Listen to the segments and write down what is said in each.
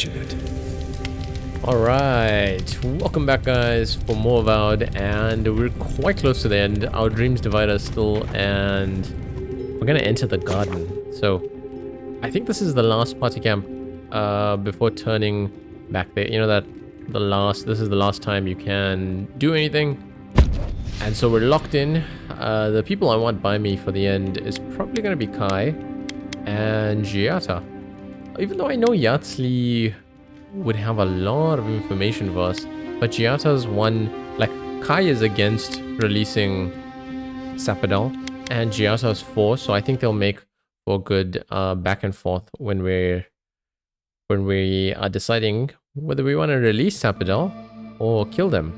unfortunate. Alright, welcome back guys for more Avowed, and we're quite close to the end. Our dreams divide us still, and we're gonna enter the garden. So, I think this is the last party camp before turning back there. You know that this is the last time you can do anything. And so we're locked in. The people I want by me for the end is probably gonna be Kai and Giata. Even though I know Yatsli would have a lot of information for us, but Giata's one, like, Kai is against releasing Sapadal, and Giata's for, so I think they'll make for good back and forth when we are deciding whether we want to release Sapadal or kill them.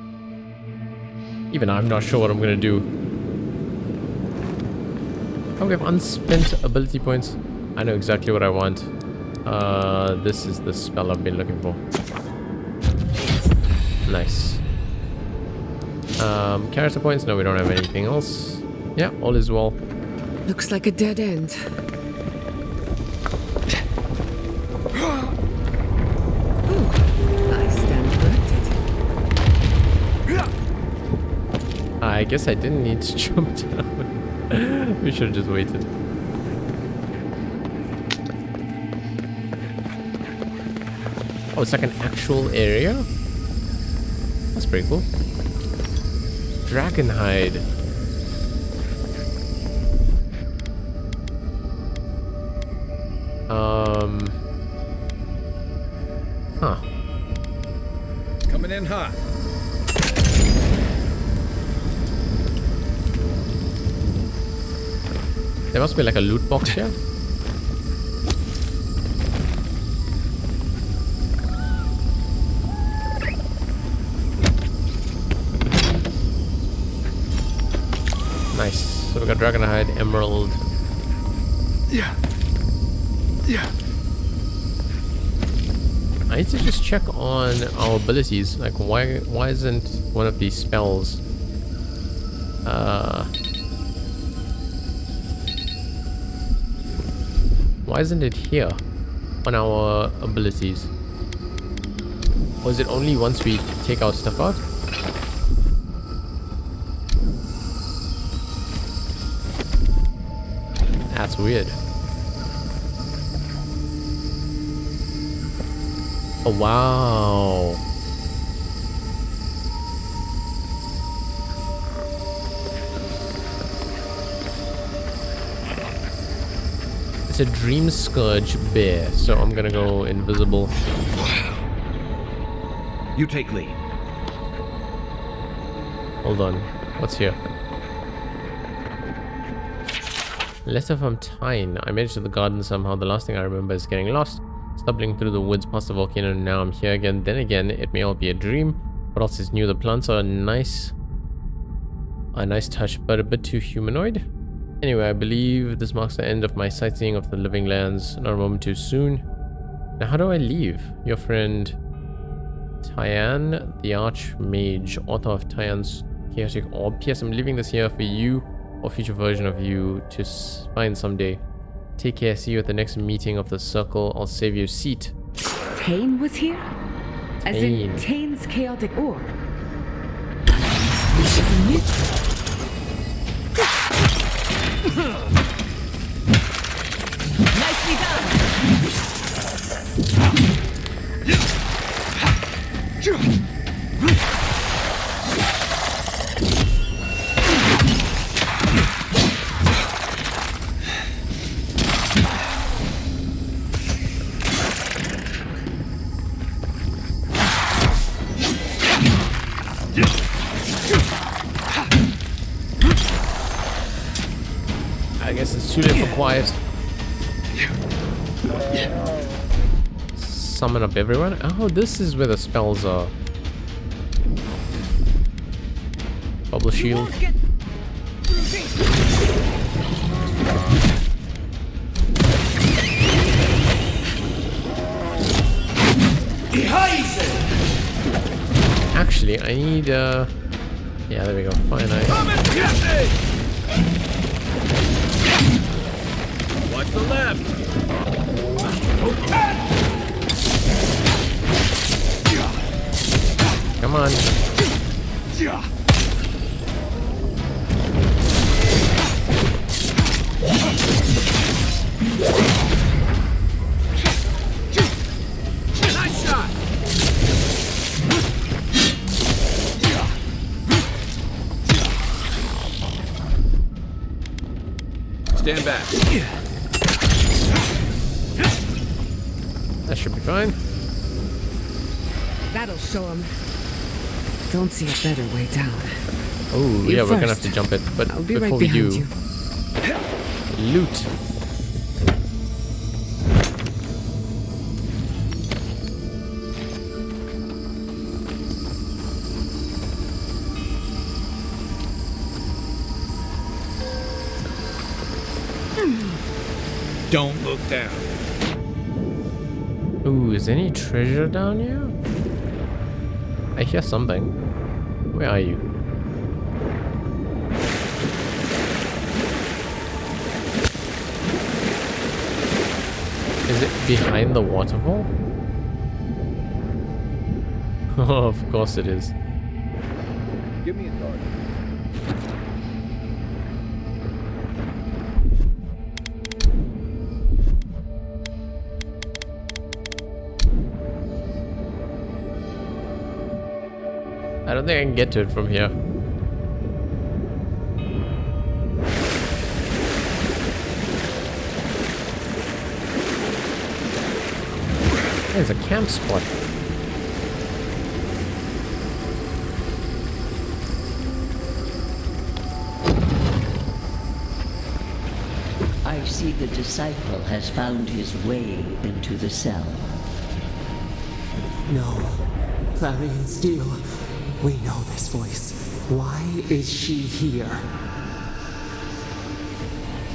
Even I'm not sure what I'm gonna do. Oh, we have unspent ability points. I know exactly what I want. This is the spell I've been looking for. Nice. Character points? No, we don't have anything else. Yeah, all is well. Looks like a dead end. Ooh, I stand corrected. I guess I didn't need to jump down. We should have just waited. Oh, it's like an actual area? That's pretty cool. Dragonhide. Huh. Coming in hot. There must be like a loot box here. Nice. So we got Dragonhide, Emerald. Yeah. I need to just check on our abilities. Like, why isn't one of these spells why isn't it here on our abilities? Or is it only once we take our stuff out? That's weird. Oh, wow. It's a Dream Scourge bear, so I'm gonna go invisible. You take lead. Hold on. What's here? Letter from Tyne. I made it to the garden somehow. The last thing I remember is getting lost, stumbling through the woods past the volcano, and now I'm here again. Then again, it may all be a dream. What else is new? The plants are a nice touch, but a bit too humanoid. Anyway, I believe this marks the end of my sightseeing of the living lands. Not a moment too soon. Now, how do I leave? Your friend Tyann, the Archmage, author of Tyan's Chaotic Orb. P.S. I'm leaving this here for you, or future version of you, to find someday. Take care. See you at the next meeting of the Circle. I'll save you a seat. Tane was here? As in Tane's Chaotic Orb? This is a myth. Nicely done! I guess it's too late for quiet. Summon up everyone. Oh, this is where the spells are. Bubble shield. Actually, I need yeah, there we go. Fine, Watch the left. Come on. Nice shot. Stand back. That should be fine. That'll show him. Don't see a better way down. Oh, You yeah, we're gonna have first. to jump it. But I'll be before right we behind do, you. loot. Don't look down. Ooh, is any treasure down here? I hear something. Where are you? Is it behind the waterfall? Oh, of course it is. Give me a card. I don't think I can get to it from here. There's a camp spot. I see the disciple has found his way into the cell. No. Clarion Steel. We know this voice. Why is she here?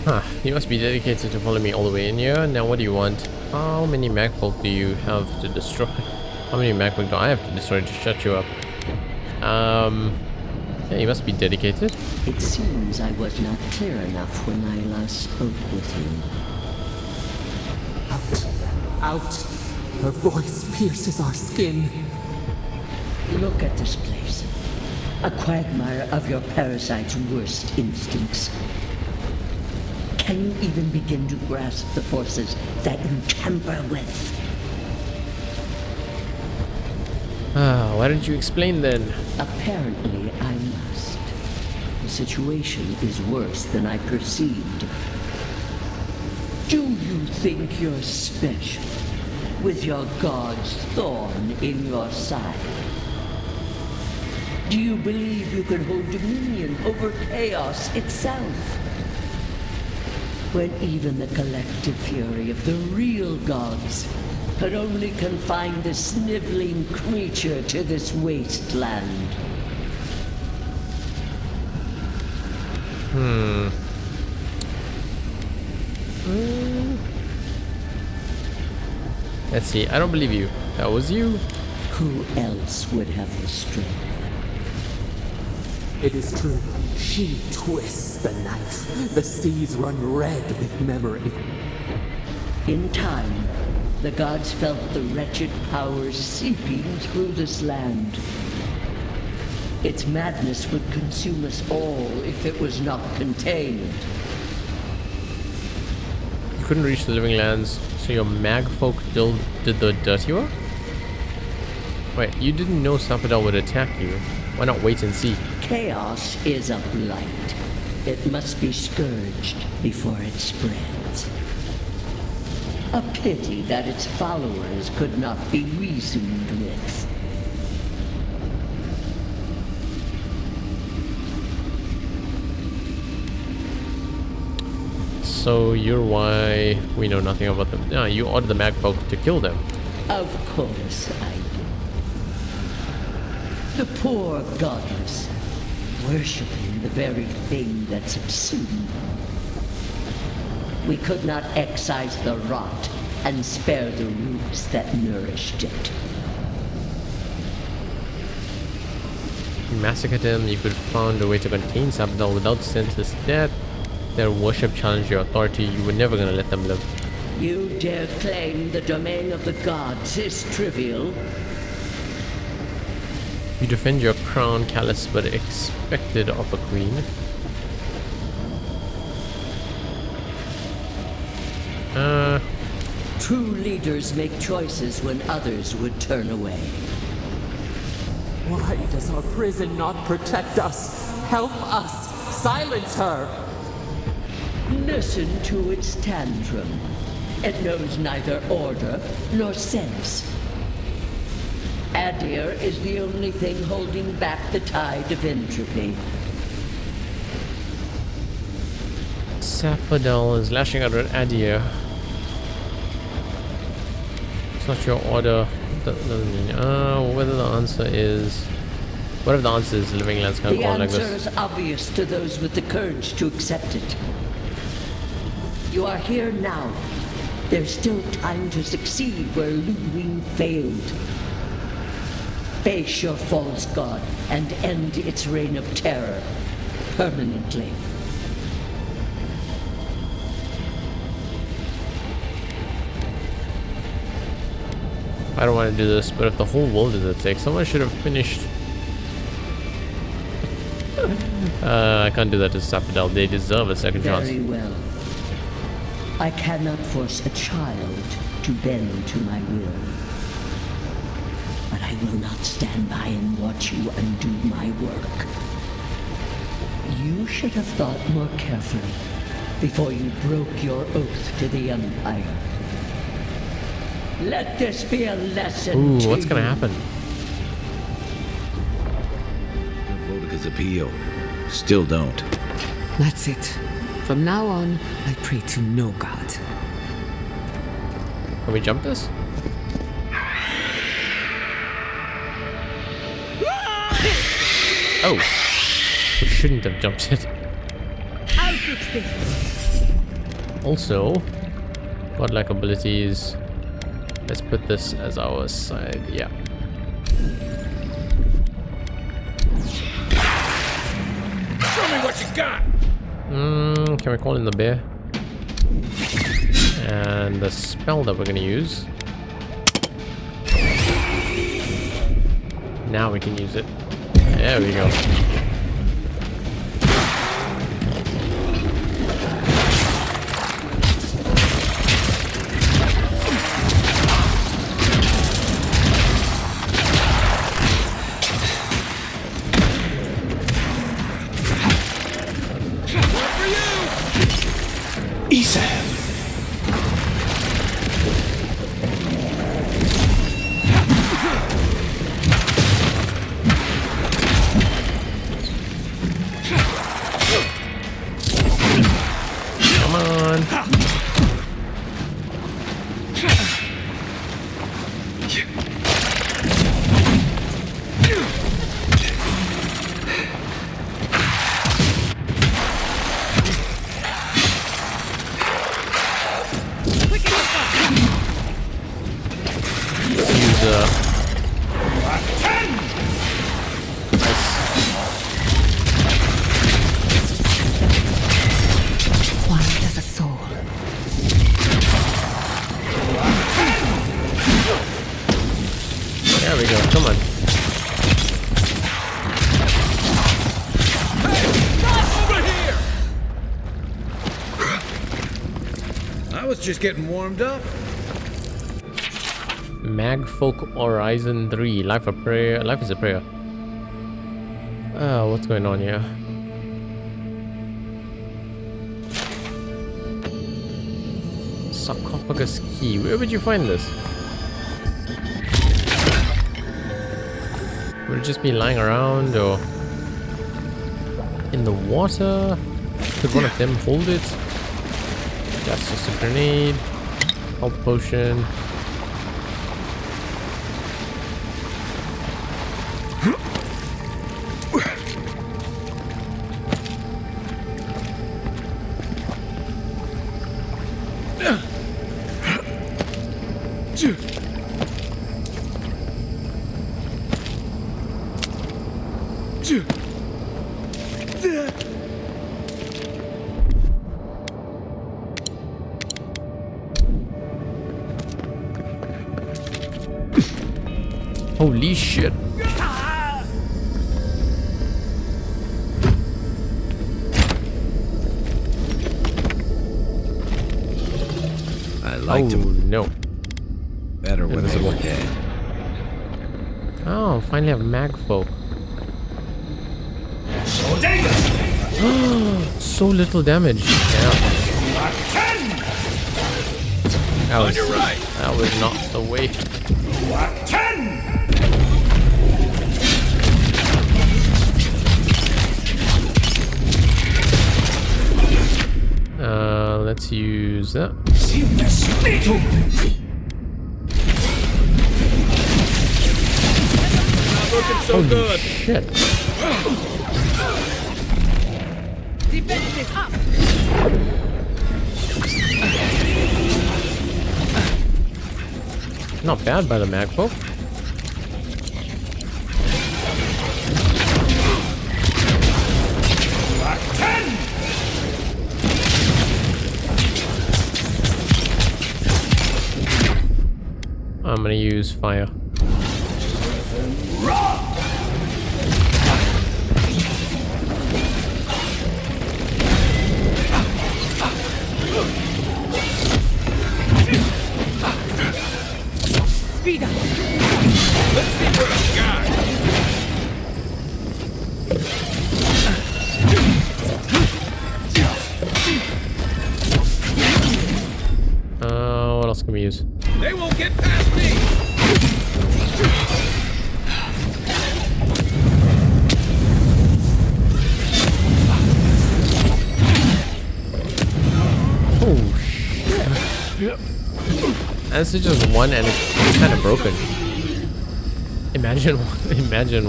Huh, you must be dedicated to follow me all the way in here. Now what do you want? How many MacBook do you have to destroy? How many MacBook do I have to destroy to shut you up? Yeah, you must be dedicated. It seems I was not clear enough when I last spoke with you. Out. Out. Her voice pierces our skin. Look at this place. A quagmire of your parasite's worst instincts. Can you even begin to grasp the forces that you tamper with? Ah, why didn't you explain then? Apparently, I must. The situation is worse than I perceived. Do you think you're special with your god's thorn in your side? Do you believe you can hold dominion over chaos itself? When even the collective fury of the real gods could only confine the sniveling creature to this wasteland. Let's see, I don't believe you. That was you. Who else would have the strength? It is true. She twists the knife. The seas run red with memory. In time, the gods felt the wretched powers seeping through this land. Its madness would consume us all if it was not contained. You couldn't reach the living lands, so your mag folk still did the dirty work? Wait, you didn't know Sappadal would attack you. Why not wait and see? Chaos is a blight. It must be scourged before it spreads. A pity that its followers could not be reasoned with. So you're why we know nothing about them. Yeah, you ordered the mag folk to kill them. Of course I did. The poor godless, worshipping the very thing that subsumed them. We could not excise the rot and spare the roots that nourished it. You massacred them, you could have found a way to contain Sappadal without senseless death. Their worship challenged your authority, you were never gonna let them live. You dare claim the domain of the gods is trivial? You defend your crown, callous but expected of a queen. True leaders make choices when others would turn away. Why does our prison not protect us? Help us! Silence her! Listen to its tantrum. It knows neither order nor sense. Adir is the only thing holding back the tide of entropy. Sapodal is lashing out at Adir. It's not your order. Doesn't mean. Whether the answer is. What if the answer is living lands can't The go on like answer this? is obvious to those with the courage to accept it. You are here now. There's still time to succeed where Ludwig failed. Face your false god and end its reign of terror permanently. I don't want to do this, but if the whole world is at stake, someone should have finished. I can't do that to Sapodal. They deserve a second chance. Very well. I cannot force a child to bend to my will. But I will not stand by and watch you undo my work. You should have thought more carefully before you broke your oath to the Empire. Let this be a lesson. Ooh, to what's gonna you. happen? Vodka's appeal. Still don't. That's it. From now on, I pray to no god. Can we jump this? Oh! We shouldn't have jumped it. I'll fix this. Also, godlike abilities. Let's put this as our side. Yeah. Show me what you got! Can we call in the bear? And the spell that we're gonna use. Now we can use it. There we go. Come on. Use Quiet as a soul. there we go. Come on. Over here! I was just getting warmed up. Magfolk Horizon 3. Life a prayer. Life is a prayer. What's going on here? Sarcophagus key. Where would you find this? Would it just be lying around or in the water? Could one of them hold it? That's just a grenade. Health potion. Holy shit. liked Oh him no. better when they were dead. Oh, finally have mag folk. So little damage. Yeah. That was not the way. Let's use that. Not looking so Holy good. shit. Defense is up. Not bad by the magpul. I'm gonna use fire. Speed up. Let's see what I've got. What else can we use? They won't get past me. Oh shit. This is just one and it's kind of broken. Imagine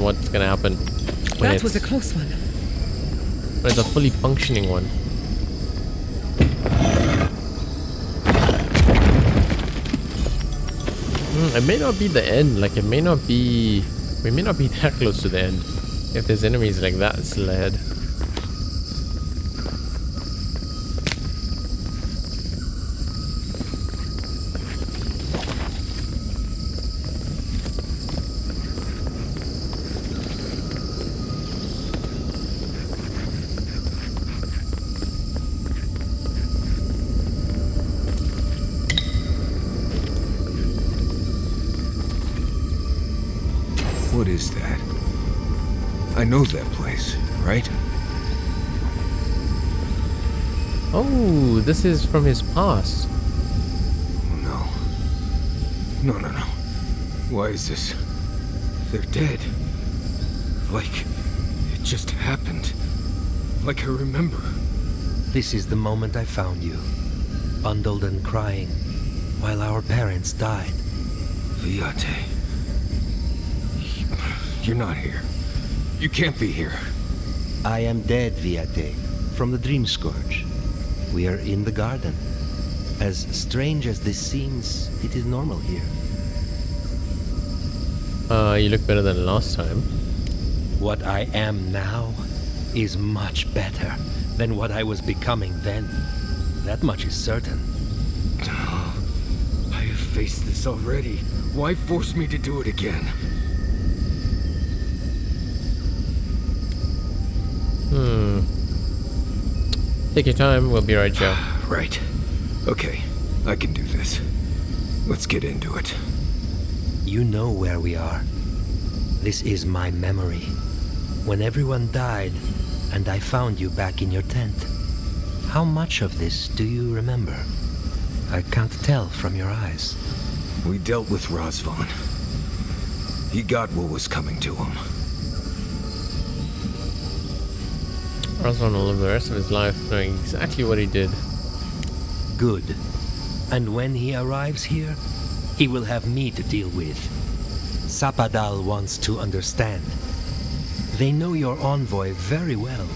what's gonna happen when That was a close one. it's a fully functioning one. It may not be the end. Like it may not be. We may not be that close to the end. If there's enemies like that still ahead. What is that? I know that place, right? Oh, this is from his past. Oh, no. No. Why is this? They're dead. Like it just happened. Like I remember. This is the moment I found you, bundled and crying, while our parents died. Viate. You're not here. You can't be here. I am dead, Viate, from the Dream Scourge. We are in the garden. As strange as this seems, it is normal here. You look better than last time. What I am now is much better than what I was becoming then. That much is certain. I have faced this already. Why force me to do it again? Take your time, we'll be right here. Right. Okay, I can do this. Let's get into it. You know where we are. This is my memory. When everyone died, and I found you back in your tent. How much of this do you remember? I can't tell from your eyes. We dealt with Razvan. He got what was coming to him. Razvan will live the rest of his life knowing exactly what he did. Good. And when he arrives here, he will have me to deal with. Sapadal wants to understand. They know your envoy very well,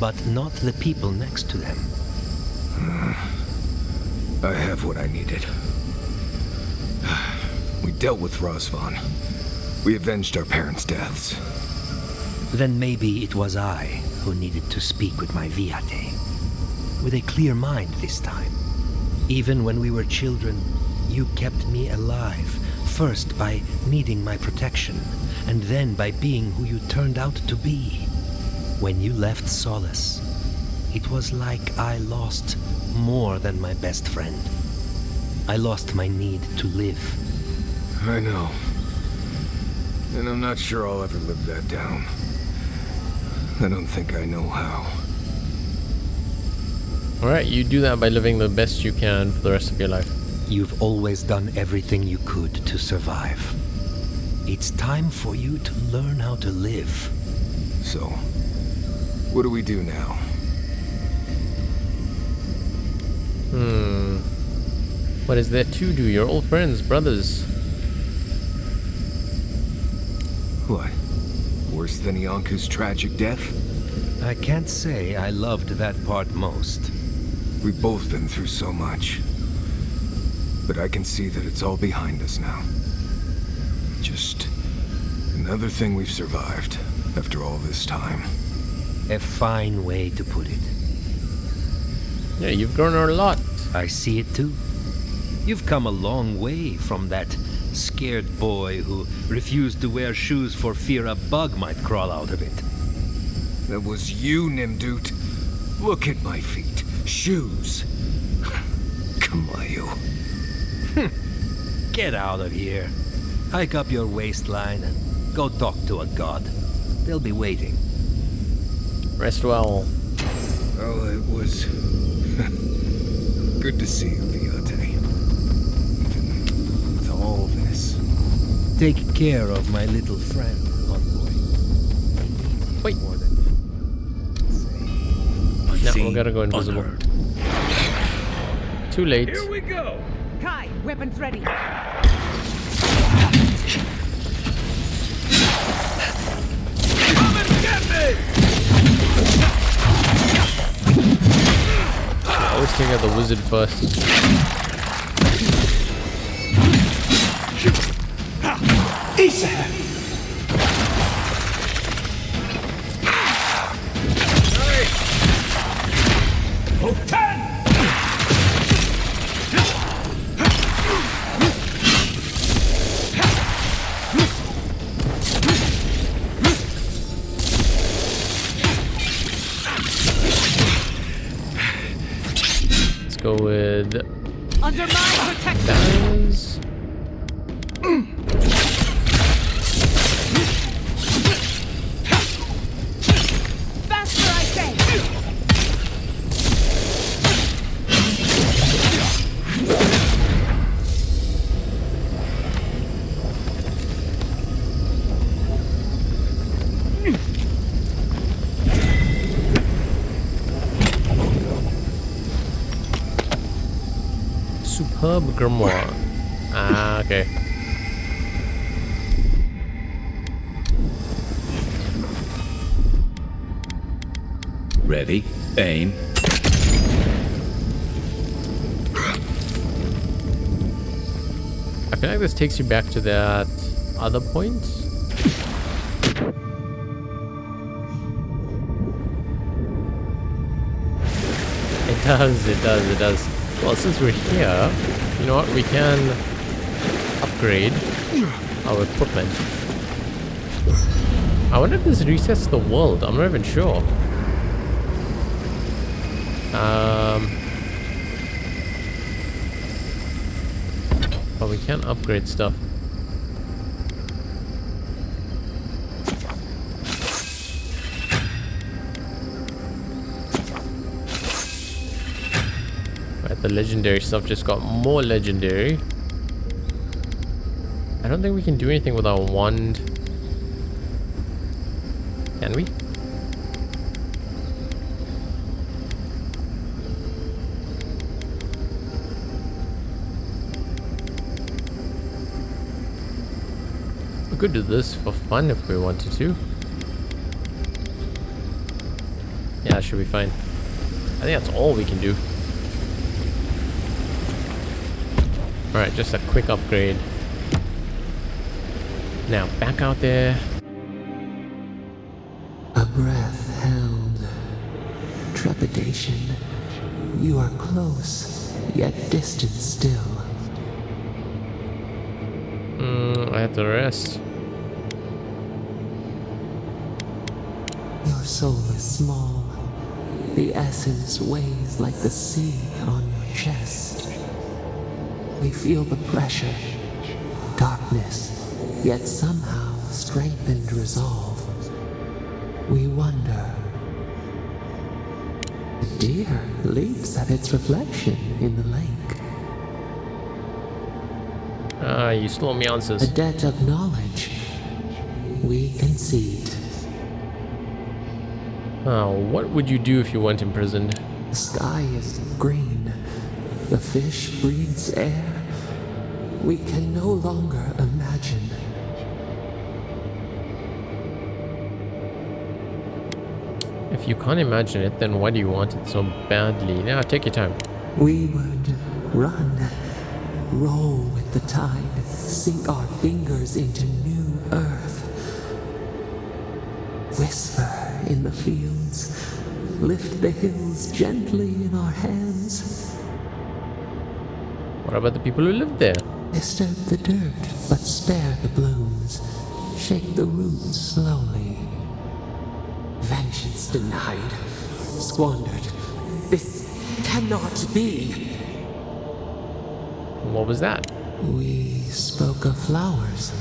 but not the people next to them. I have what I needed. We dealt with Razvan. We avenged our parents' deaths. Then maybe it was I who needed to speak with my Viate. With a clear mind this time. Even when we were children, you kept me alive, first by needing my protection, and then by being who you turned out to be. When you left Solace, it was like I lost more than my best friend. I lost my need to live. I know. And I'm not sure I'll ever live that down. I don't think I know how. Alright, you do that by living the best you can for the rest of your life. You've always done everything you could to survive. It's time for you to learn how to live. So, what do we do now? What is there to do? You're all friends, brothers. What? Worse than Ianku's tragic death? I can't say I loved that part most. We've both been through so much. But I can see that it's all behind us now. Just another thing we've survived after all this time. A fine way to put it. Yeah, you've grown a lot. I see it too. You've come a long way from that scared boy who refused to wear shoes for fear a bug might crawl out of it. That was you, Nimdut. Look at my feet. Shoes. Kamayu. Get out of here. Hike up your waistline and go talk to a god. They'll be waiting. Rest well. Oh, it was good to see you, Viate. Even with all this. Take care of my little friend, Envoy. Wait. More than No, we gotta go invisible. Too late. Here we go. Kai, weapons ready. Come and get me! I always think of the wizard first. Let's go with Under my protection. dies. Faster, I say. Superb grimoire. Ah, okay. Ready, aim. I feel like this takes you back to that other point. It does, it does, it does. Well, since we're here, you know what? We can upgrade our equipment. I wonder if this resets the world. I'm not even sure. But we can upgrade stuff. Right, the legendary stuff just got more legendary. I don't think we can do anything with our wand. Can we? We could do this for fun if we wanted to. Yeah, that should be fine. I think that's all we can do. Alright, just a quick upgrade. Now, back out there. A breath held. Trepidation. You are close, yet distant still. I have to rest. Your soul is small. The essence weighs like the sea on your chest. We feel the pressure, darkness, yet somehow strengthened resolve. We wonder. The deer leaps at its reflection in the lake. You slow me answers. A debt of knowledge. We concede. What would you do if you weren't imprisoned? The sky is green. The fish breathes air. We can no longer imagine. If you can't imagine it, then why do you want it so badly? Now, take your time. We would run, roll with the tide, sink our fingers into new earth. Whisper in the fields, lift the hills gently in our hands. What about the people who live there? Disturb the dirt, but spare the blooms. Shake the roots slowly. Vengeance denied, squandered. This cannot be. What was that? We spoke of flowers.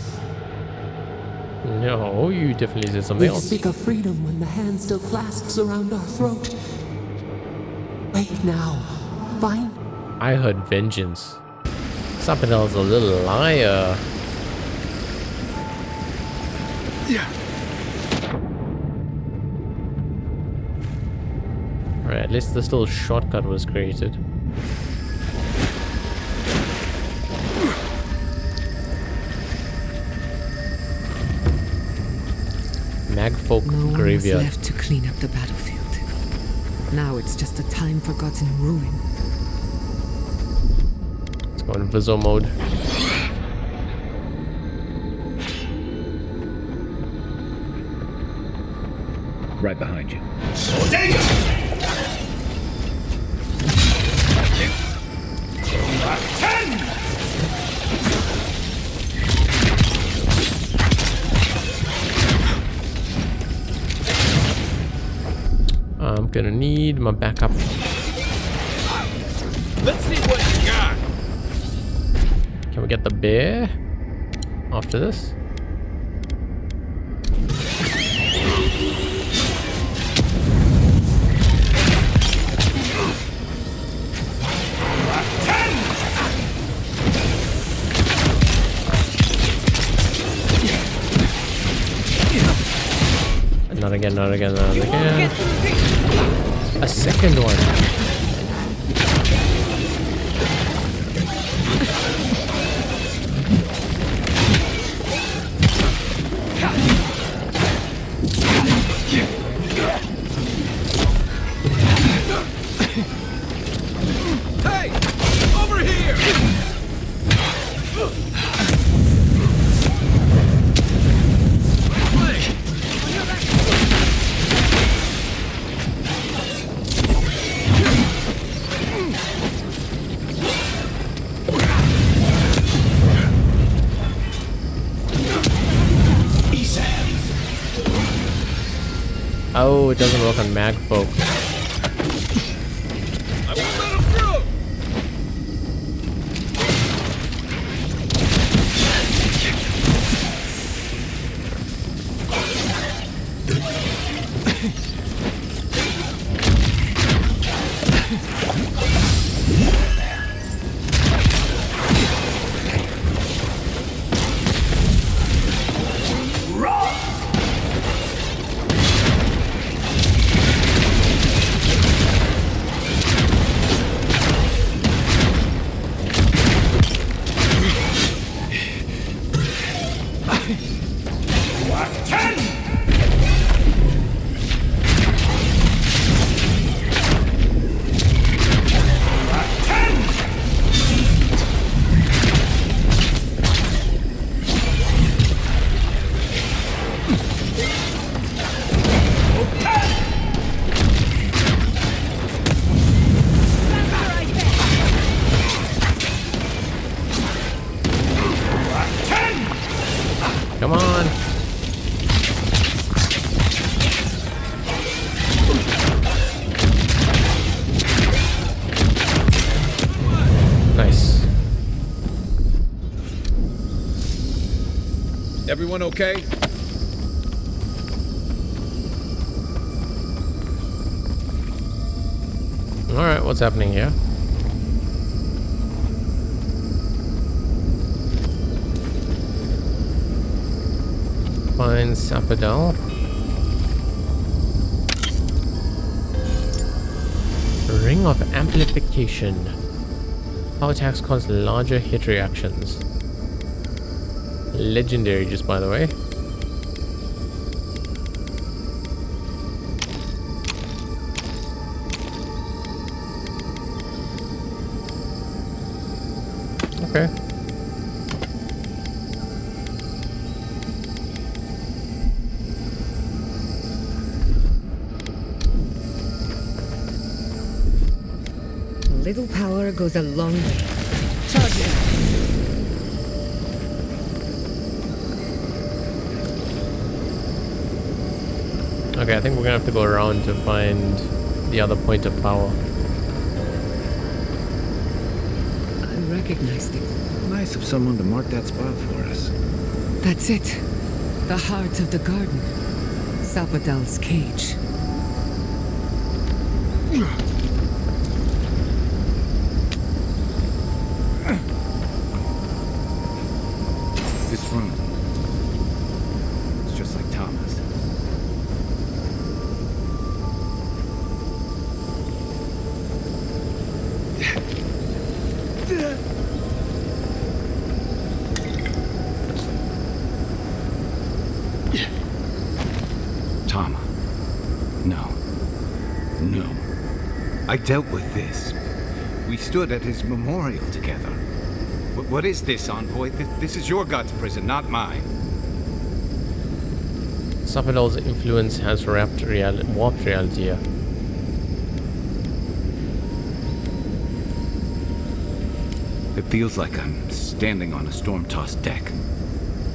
No, you definitely said something We else. speak of freedom when the hand still clasps around our throat. Wake now. Find. I heard vengeance. Sapinel's a little liar. Alright, at least this little shortcut was created. Magfolk No one was graveyard. left to clean up the battlefield. Now it's just a time-forgotten ruin. Let's go in Viso mode. Right behind you. I'm gonna need my backup. Let's see what you got. Can we get the bear after this? Not again, not again, not again. A second one. Hey! Over here! Oh, it doesn't work on Magfolk. I won't let him through! Come on. Nice. Everyone okay? Alright, what's happening here? Find Sapodal. Ring of Amplification. Power attacks cause larger hit reactions. Legendary, just by the way. Okay. A little power goes a long way. Charge it. Okay, I think we're gonna have to go around to find the other point of power. I recognized it. Nice of someone to mark that spot for us. That's it. The heart of the garden. Sapodal's cage. This room. It's just like Thomas. Tama. No. No. I dealt with this. We stood at his memorial together. What is this, Envoy? This is your God's prison, not mine. Sapodal's influence has warped reality here. It feels like I'm standing on a storm-tossed deck.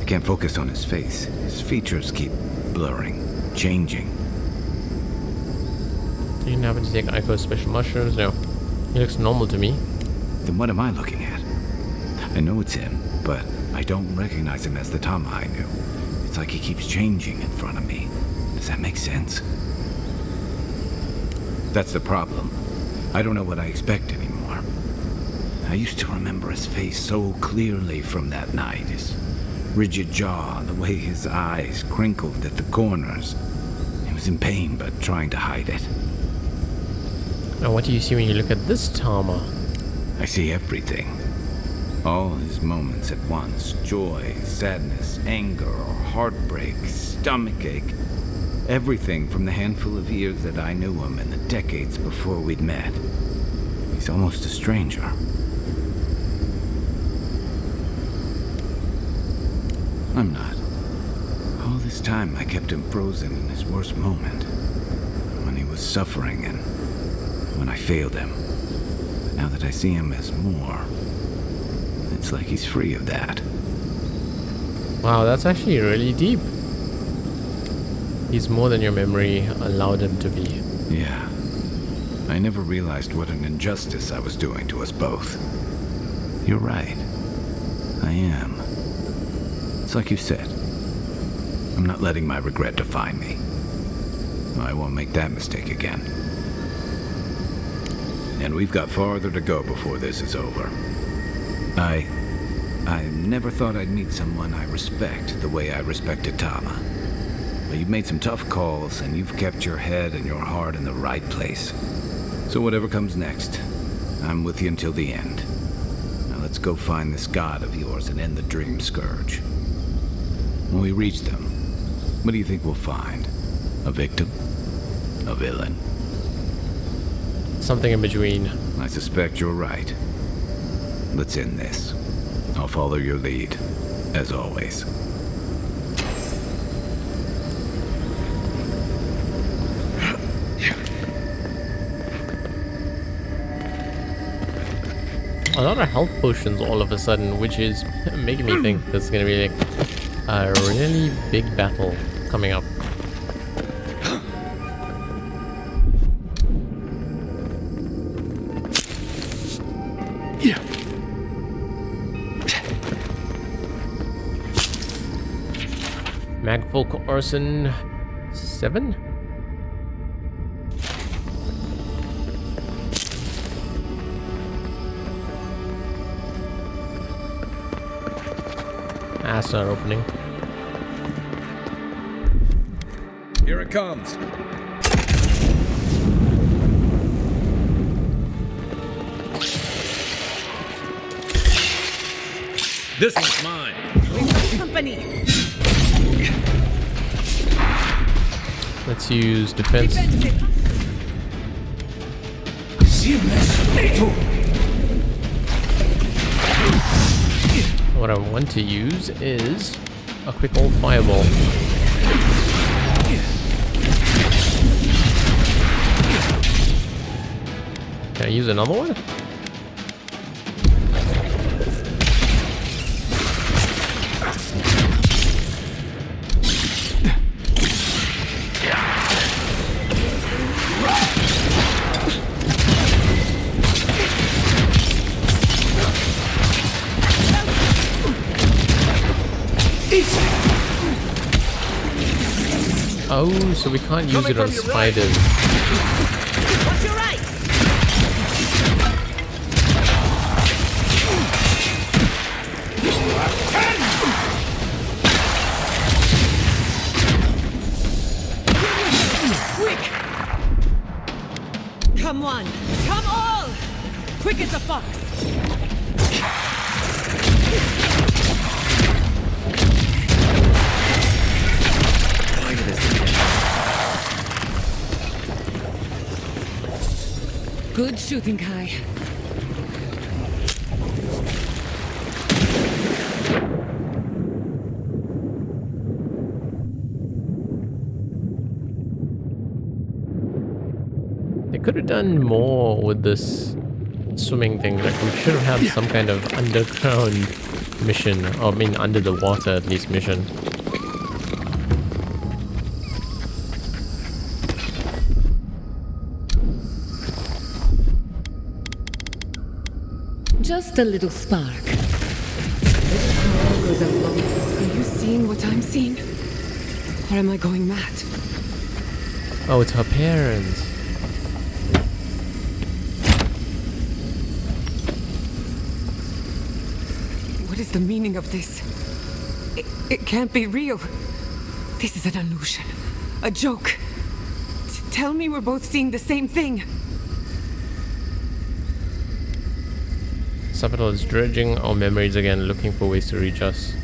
I can't focus on his face. His features keep blurring, changing. You didn't happen to take Aiko's special mushrooms? No. He looks normal to me. Then what am I looking at? I know it's him, but I don't recognize him as the Tama I knew. It's like he keeps changing in front of me. Does that make sense? That's the problem. I don't know what I expect anymore. I used to remember his face so clearly from that night. His rigid jaw, the way his eyes crinkled at the corners. He was in pain, but trying to hide it. Now what do you see when you look at this Tama? I see everything. All his moments at once. Joy, sadness, anger, heartbreak, stomachache. Everything from the handful of years that I knew him and the decades before we'd met. He's almost a stranger. I'm not. All this time I kept him frozen in his worst moment. When he was suffering and when I failed him. But now that I see him as more, it's like he's free of that. Wow, that's actually really deep. He's more than your memory allowed him to be. Yeah. I never realized what an injustice I was doing to us both. You're right. I am. It's like you said. I'm not letting my regret define me. I won't make that mistake again. And we've got farther to go before this is over. I never thought I'd meet someone I respect the way I respected Tama. But you've made some tough calls, and you've kept your head and your heart in the right place. So whatever comes next, I'm with you until the end. Now let's go find this god of yours and end the dream scourge. When we reach them, what do you think we'll find? A victim? A villain? Something in between. I suspect you're right. Let's end this. I'll follow your lead, as always. A lot of health potions all of a sudden, which is making me think there's gonna be like a really big battle coming up. Magvolk Arson 7? That's not opening. Here it comes. This one's mine. Company. Let's use defense. What I want to use is a quick old fireball. Can I use another one? Oh, so we can't use it on spiders. What's your right? Quick! Come on! Come all! Quick as a fox! Good shooting, Kai. They could have done more with this swimming thing. Like, we should have had some kind of underground mission, or I mean under the water at least mission. Just a little spark. Are you seeing what I'm seeing? Or am I going mad? Oh, it's her parents. What is the meaning of this? It can't be real. This is an illusion. A joke. Tell me we're both seeing the same thing. Sabatal is dredging our memories again, looking for ways to reach us.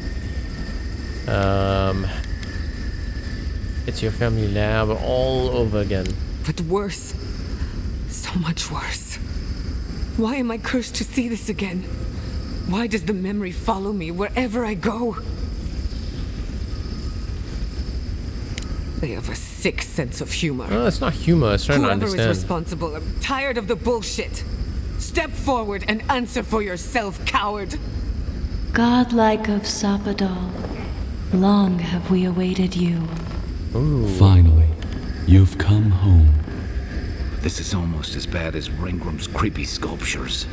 It's your family lab all over again. But worse. So much worse. Why am I cursed to see this again? Why does the memory follow me wherever I go? They have a sick sense of humor. Oh, it's not humor, it's trying to Whoever is understand. responsible, I'm tired of the bullshit. Step forward and answer for yourself, coward. Godlike of Sapadal, long have we awaited you. Ooh. Finally, you've come home. This is almost as bad as Ringram's creepy sculptures.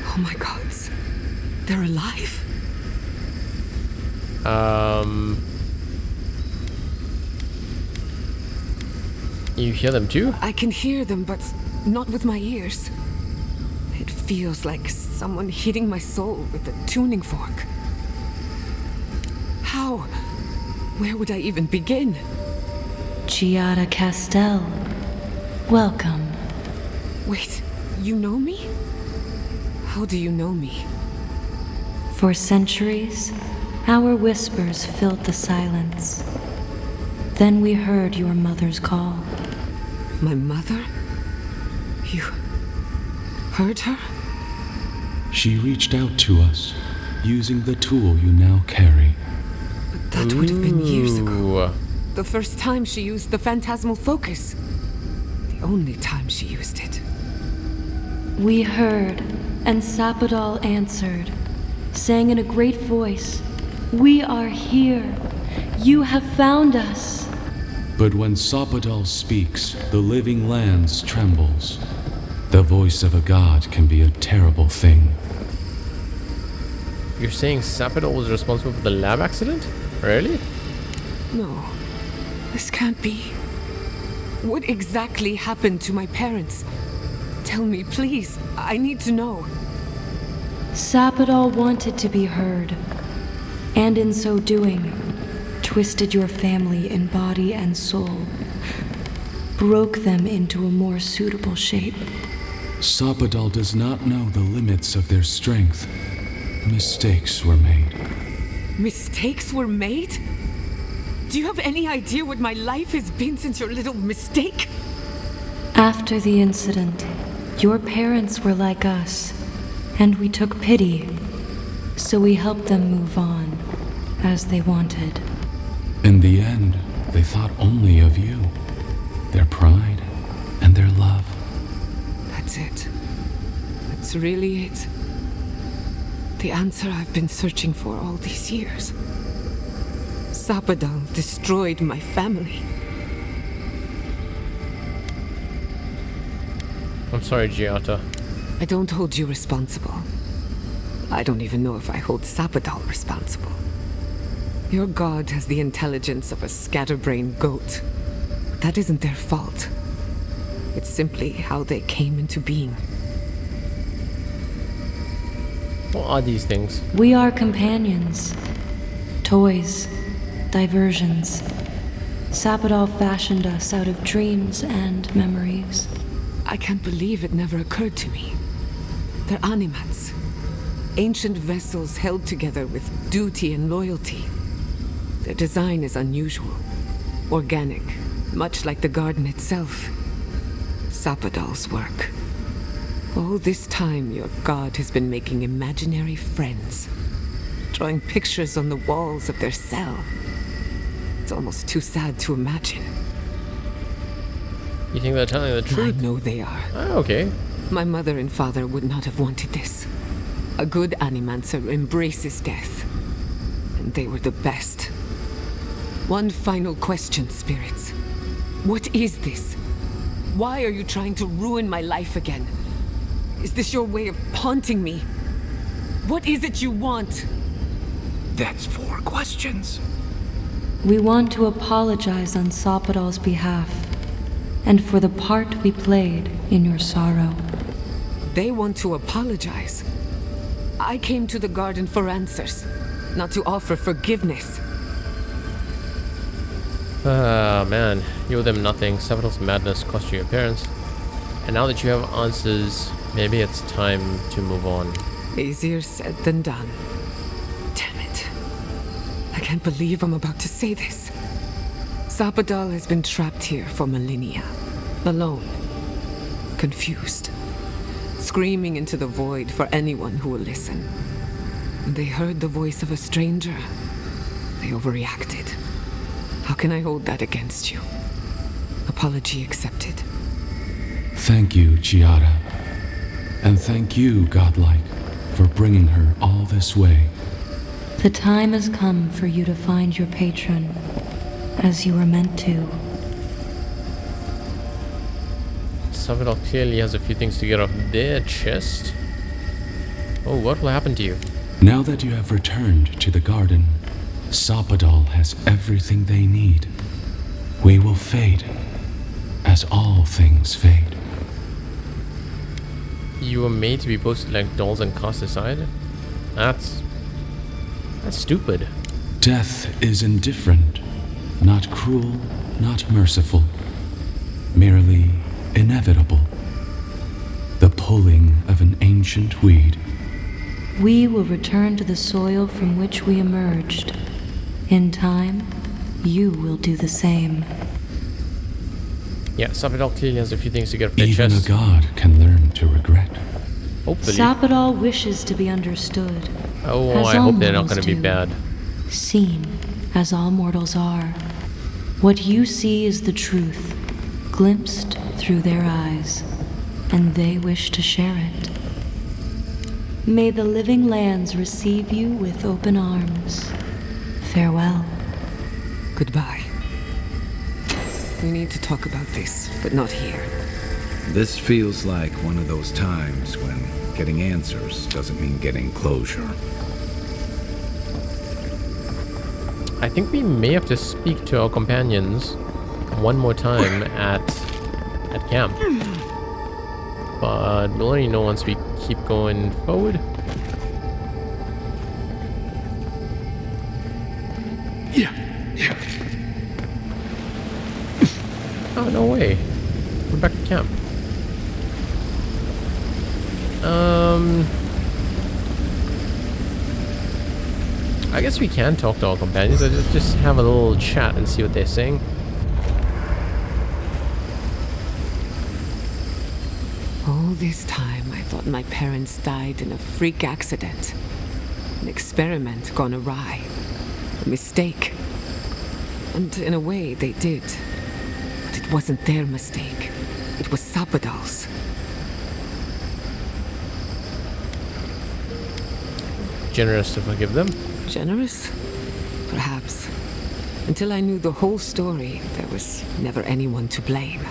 Oh my gods. They're alive? You hear them too? I can hear them, but not with my ears. It feels like someone hitting my soul with a tuning fork. How? Where would I even begin? Giada Castel, welcome. Wait, you know me? How do you know me? For centuries, our whispers filled the silence. Then we heard your mother's call. My mother? You heard her? She reached out to us, using the tool you now carry. But that would have been years ago. Ooh. The first time she used the phantasmal focus. The only time she used it. We heard, and Sapadal answered, saying in a great voice, "We are here. You have found us." But when Sapadal speaks, the living lands trembles. The voice of a god can be a terrible thing. You're saying Sapadal was responsible for the lab accident? Really? No, this can't be. What exactly happened to my parents? Tell me, please. I need to know. Sapodal wanted to be heard, and in so doing, twisted your family in body and soul, broke them into a more suitable shape. Sapodal does not know the limits of their strength. Mistakes were made. Mistakes were made? Do you have any idea what my life has been since your little mistake? After the incident, your parents were like us, and we took pity, so we helped them move on, as they wanted. In the end, they thought only of you, their pride and their love. That's it. That's really it. The answer I've been searching for all these years. Sapodal destroyed my family. I'm sorry, Giata. I don't hold you responsible. I don't even know if I hold Sapodal responsible. Your god has the intelligence of a scatterbrained goat. That isn't their fault. It's simply how they came into being. What are these things? We are companions. Toys. Diversions. Sapodal fashioned us out of dreams and memories. I can't believe it never occurred to me. They're animats. Ancient vessels held together with duty and loyalty. Their design is unusual. Organic, much like the garden itself. Sapodal's work. All this time, your god has been making imaginary friends. Drawing pictures on the walls of their cell. It's almost too sad to imagine. You think they're telling the truth? I know they are. Oh, okay. My mother and father would not have wanted this. A good animancer embraces death. And they were the best. One final question, spirits. What is this? Why are you trying to ruin my life again? Is this your way of haunting me? What is it you want? That's 4 questions. We want to apologize on Sapodal's behalf, and for the part we played in your sorrow. They want to apologize. I came to the garden for answers, not to offer forgiveness. Ah, man. You owe them nothing. Sapodal's madness cost you your parents. And now that you have answers, maybe it's time to move on. Easier said than done. Damn it. I can't believe I'm about to say this. Sapodal has been trapped here for millennia. Alone. Confused. Screaming into the void for anyone who will listen. When they heard the voice of a stranger, they overreacted. How can I hold that against you? Apology accepted. Thank you, Giada. And thank you, Godlike, for bringing her all this way. The time has come for you to find your patron, as you were meant to. Sapodal clearly has a few things to get off their chest. Oh, what will happen to you? Now that you have returned to the garden, Sapodal has everything they need. We will fade, as all things fade. You were made to be posted like dolls and cast aside? That's stupid. Death is indifferent, not cruel, not merciful, merely inevitable. The pulling of an ancient weed. We will return to the soil from which we emerged. In time, you will do the same. Yeah, Sapodal clearly has a few things to get off their Even chest. a god can learn to regret. Hopefully. Sapodal wishes to be understood. Oh, as I all hope they're not going mortals to be do. bad. Seen, as all mortals are. What you see is the truth, glimpsed through their eyes, and they wish to share it. May the living lands receive you with open arms. Farewell. Goodbye. We need to talk about this, but not here. This feels like one of those times when getting answers doesn't mean getting closure. I think think we may have to speak to our companions one more time at camp. But we'll only know once we keep going forward. Oh, no way. We're back to camp. I guess we can talk to our companions. Let's just have a little chat and see what they're saying. All this time, I thought my parents died in a freak accident. An experiment gone awry. A mistake. And in a way, they did. But it wasn't their mistake. It was Sapodal's. Generous to forgive them. Generous? Perhaps. Until I knew the whole story, there was never anyone to blame.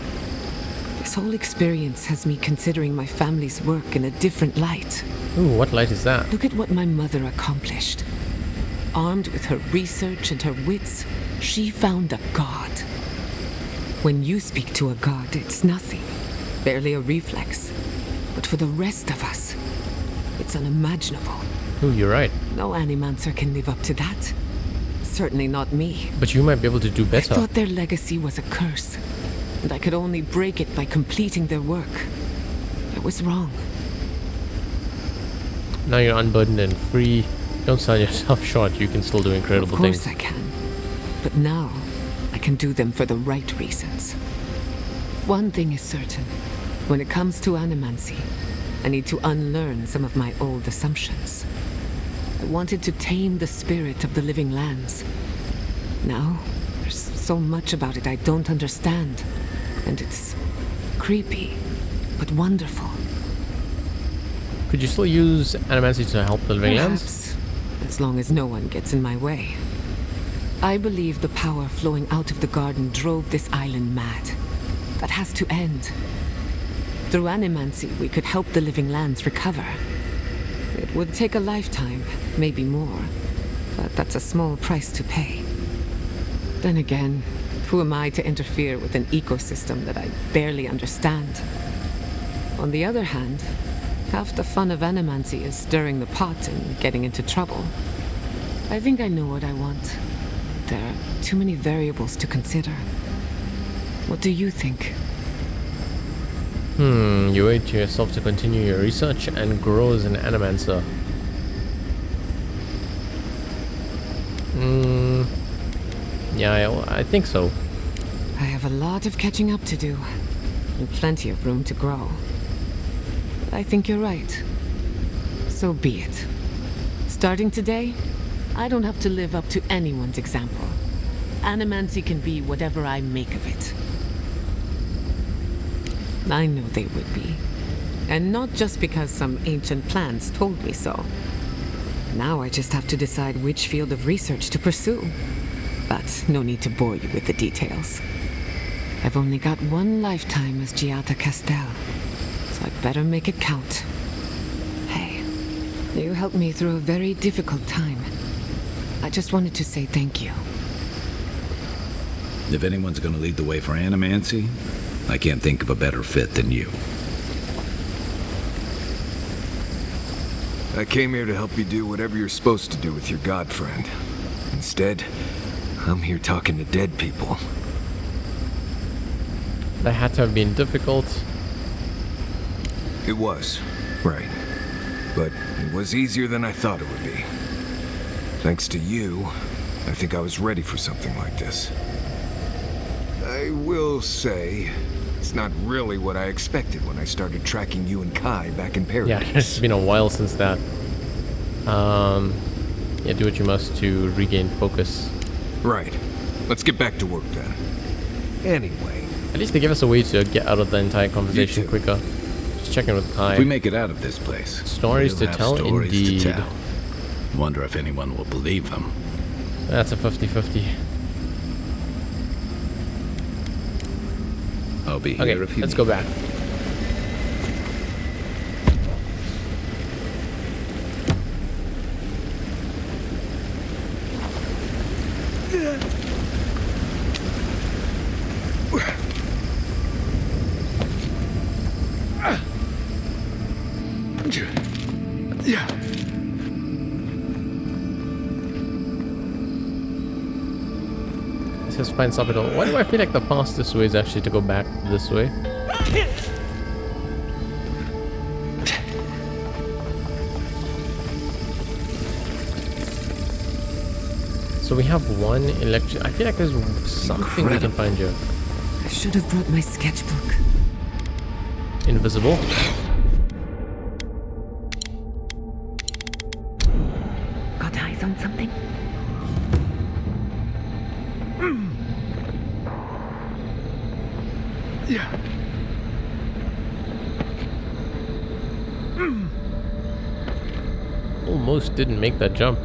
This whole experience has me considering my family's work in a different light. Ooh, what light is that? Look at what my mother accomplished. Armed with her research and her wits, she found a god. When you speak to a god, it's nothing. Barely a reflex. But for the rest of us, it's unimaginable. Ooh, you're right. No animancer can live up to that. Certainly not me. But you might be able to do better. I thought their legacy was a curse, and I could only break it by completing their work. I was wrong. Now you're unburdened and free. Don't sell yourself short. You can still do incredible things. Of course I can. But now, I can do them for the right reasons. One thing is certain. When it comes to animancy, I need to unlearn some of my old assumptions. I wanted to tame the spirit of the living lands. Now, there's so much about it I don't understand. And it's creepy, but wonderful. Could you still use animancy to help the living lands? Perhaps, as long as no one gets in my way. I believe the power flowing out of the garden drove this island mad. That has to end. Through animancy, we could help the living lands recover. It would take a lifetime, maybe more, but that's a small price to pay. Then again, who am I to interfere with an ecosystem that I barely understand? On the other hand, half the fun of animancy is stirring the pot and getting into trouble. I think I know what I want. There are too many variables to consider. What do you think? You owe it to yourself to continue your research and grow as an animancer. Yeah, I think so. I have a lot of catching up to do, and plenty of room to grow. But I think you're right. So be it. Starting today, I don't have to live up to anyone's example. Animancy can be whatever I make of it. I know they would be. And not just because some ancient plans told me so. Now I just have to decide which field of research to pursue. But no need to bore you with the details. I've only got one lifetime as Giata Castel, so I'd better make it count. Hey, you helped me through a very difficult time. I just wanted to say thank you. If anyone's gonna lead the way for animancy, I can't think of a better fit than you. I came here to help you do whatever you're supposed to do with your god friend. Instead, I'm here talking to dead people. That had to have been difficult. It was, right. But it was easier than I thought it would be. Thanks to you, I think I was ready for something like this. I will say, it's not really what I expected when I started tracking you and Kai back in Paradise. Yeah, it's been a while since that. Yeah, do what you must to regain focus. Right. Let's get back to work then. Anyway. At least they give us a way to get out of the entire conversation quicker. Just checking with Kai. If we make it out of this place, Stories to we'll have tell, stories indeed. to tell. Wonder if anyone will believe them. That's a 50-50. I'll be here Okay, if you let's need go me. back. says find Sabadell. Why do I feel like the fastest way is actually to go back this way? So we have one electric. I feel like there's something we can find here. I should have brought my sketchbook. Invisible. Got eyes on something? Almost didn't make that jump.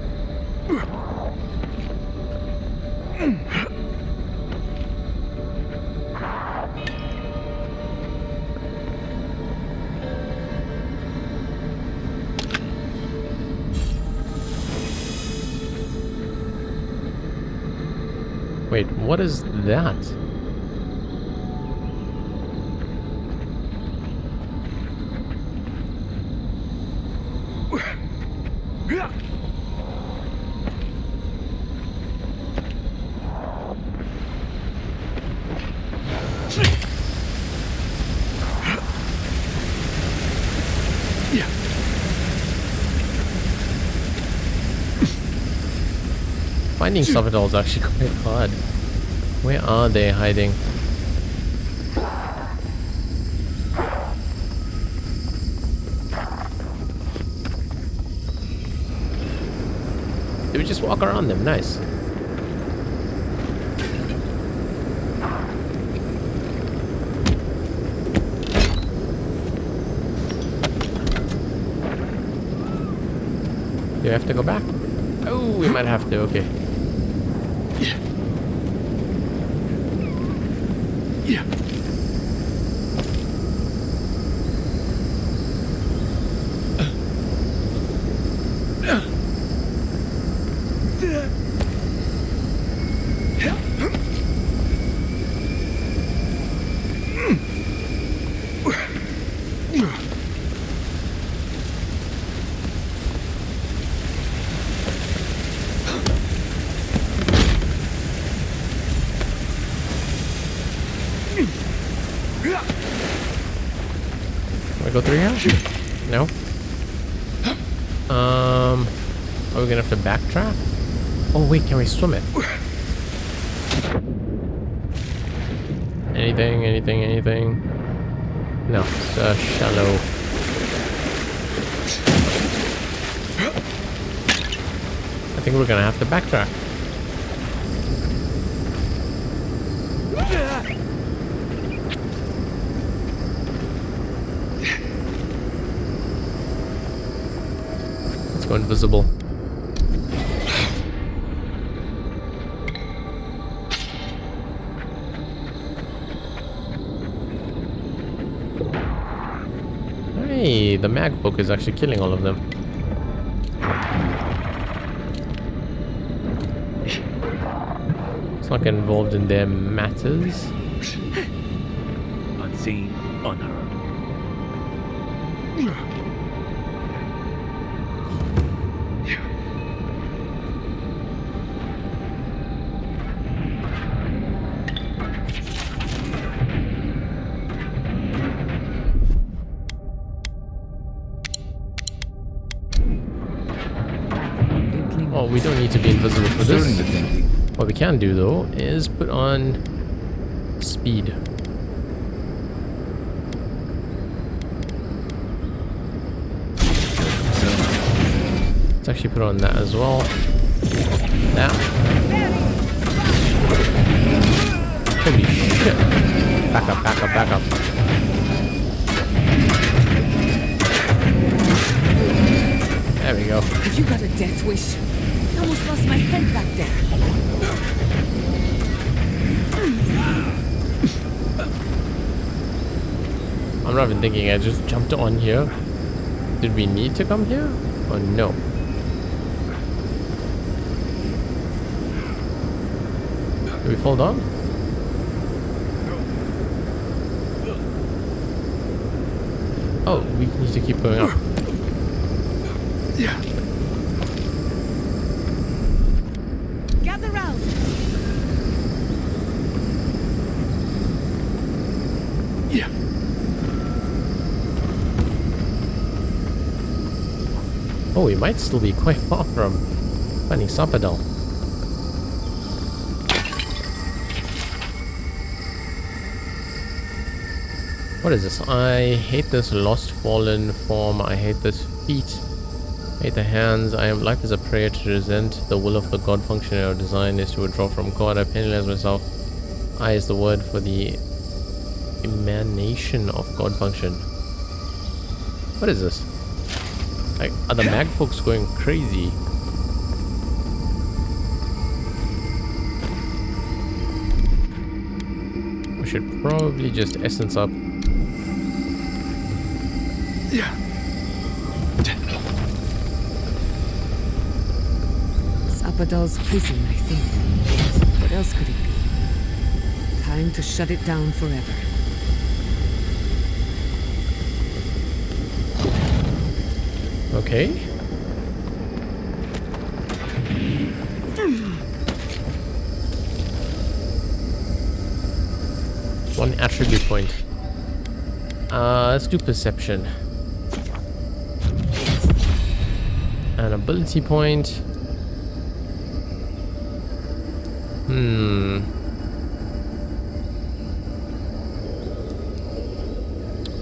Wait, what is that? Finding Sabadell is actually quite hard. Where are they hiding? Did we just walk around them? Nice. Do we have to go back? Oh, we might have to, okay. Go through here? No. Are we gonna have to backtrack? Oh wait, can we swim it? Anything? No, it's shallow. I think we're gonna have to backtrack. Go invisible. Hey, the mag book is actually killing all of them. Let's not get involved in their matters. Unseen, unheard. Oh, we don't need to be invisible for this. What we can do though is put on speed. Let's actually put on that as well. That. Holy shit. Back up. There we go. Have you got a death wish? I almost lost my head back there. I'm not even thinking, I just jumped on here. Did we need to come here? Or no? Did we fall down? Oh, we need to keep going up. Yeah. Gather round. Oh, we might still be quite far from finding Sapadal. What is this? I hate this lost fallen form. I hate this feet. I hate the hands. I am life is a prayer to resent the will of the God function. Our design is to withdraw from God. I penalize myself. I is the word for the emanation of God function. What is this? Like, are the mag folks going crazy? We should probably just essence up. Sapadal's prison, I think. What else could it be? Time to shut it down forever. Okay. One attribute point. Let's do perception. An ability point.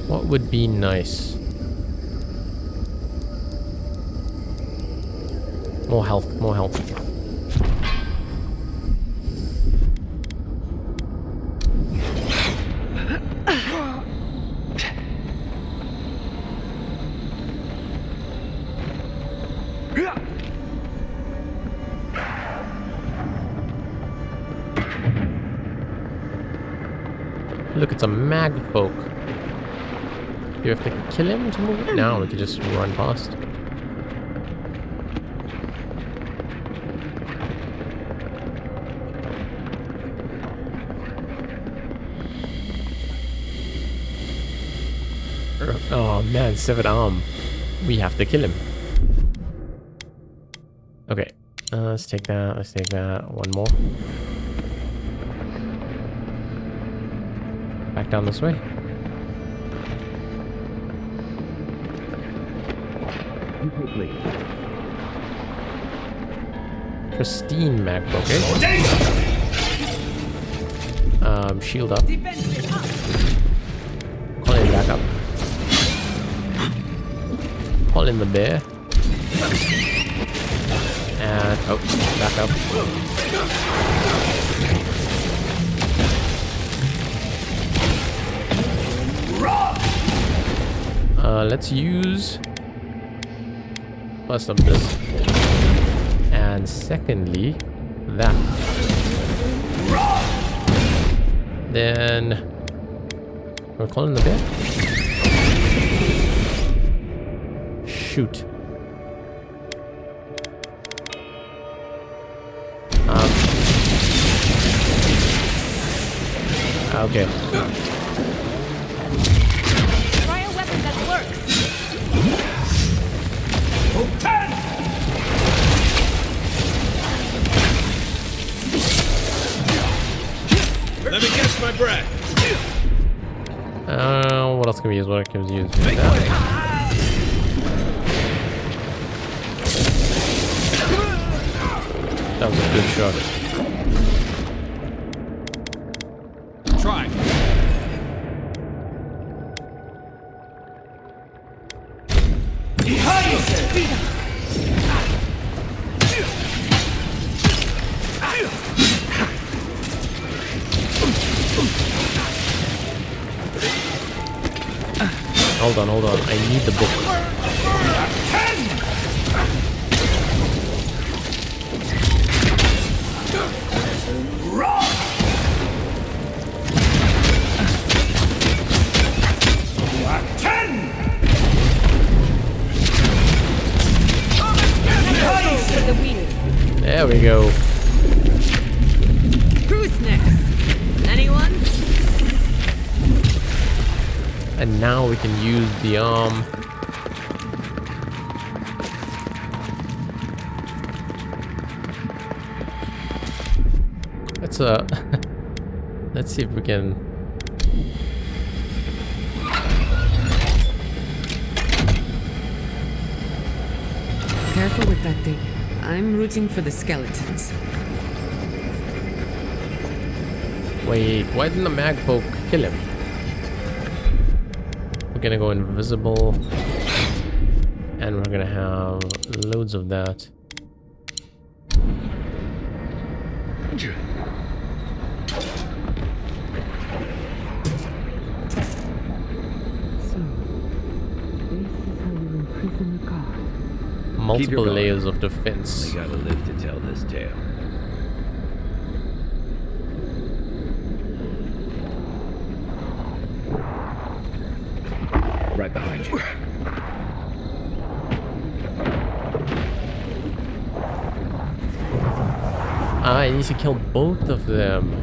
What would be nice? More health, more health. Look, it's a mag folk. Do you have to kill him to move it? No, we could just run past. Oh man, severed arm. We have to kill him. Okay, let's take that. Let's take that. One more. Back down this way. Pristine map, okay. Shield up. Call him back up. Call in the bear. And oh, back up. Let's use first of this, and secondly that. Then we're calling the bear. Shoot. Okay. Try a weapon that works. Let me catch my breath. What else can we use? What can we use? That was a good shot. Try. Hold on. I need the book. There we go. Who's next? Anyone? And now we can use the arm. Let's let's see if we can. Careful with that thing. I'm rooting for the skeletons. Wait, why didn't the mag folk kill him? We're gonna go invisible. And we're gonna have loads of that. Multiple layers of defense. We gotta live to tell this tale. Right behind you. I need to kill both of them.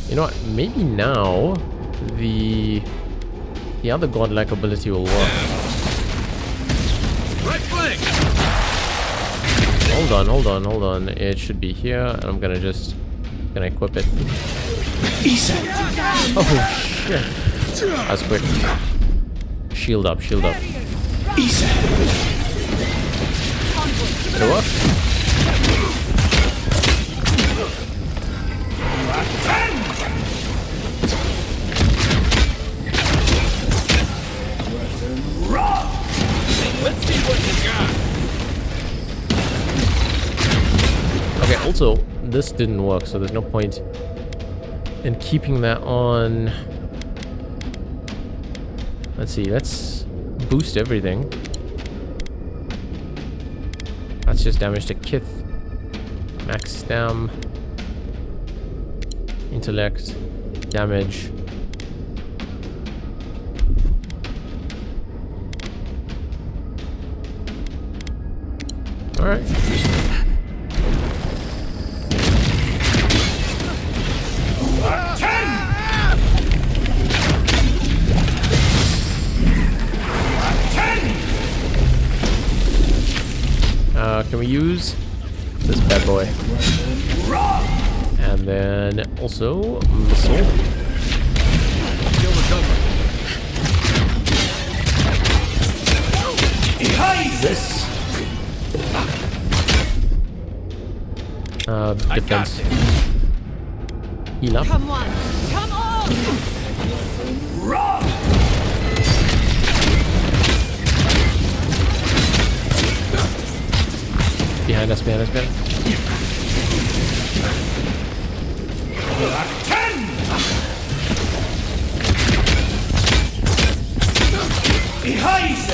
You know what? Maybe now the other godlike ability will work. Right flank. Hold on. It should be here, and I'm gonna equip it. Oh shit! That's quick. Shield up. Did it work? Let's see what you got. Okay, also, this didn't work, so there's no point in keeping that on. Let's see, let's boost everything. That's just damage to Kith. Max stam. Intellect. Damage. Alright. Can we use this bad boy? And then also missile. This. Defense. Heal up. Come on! Behind us.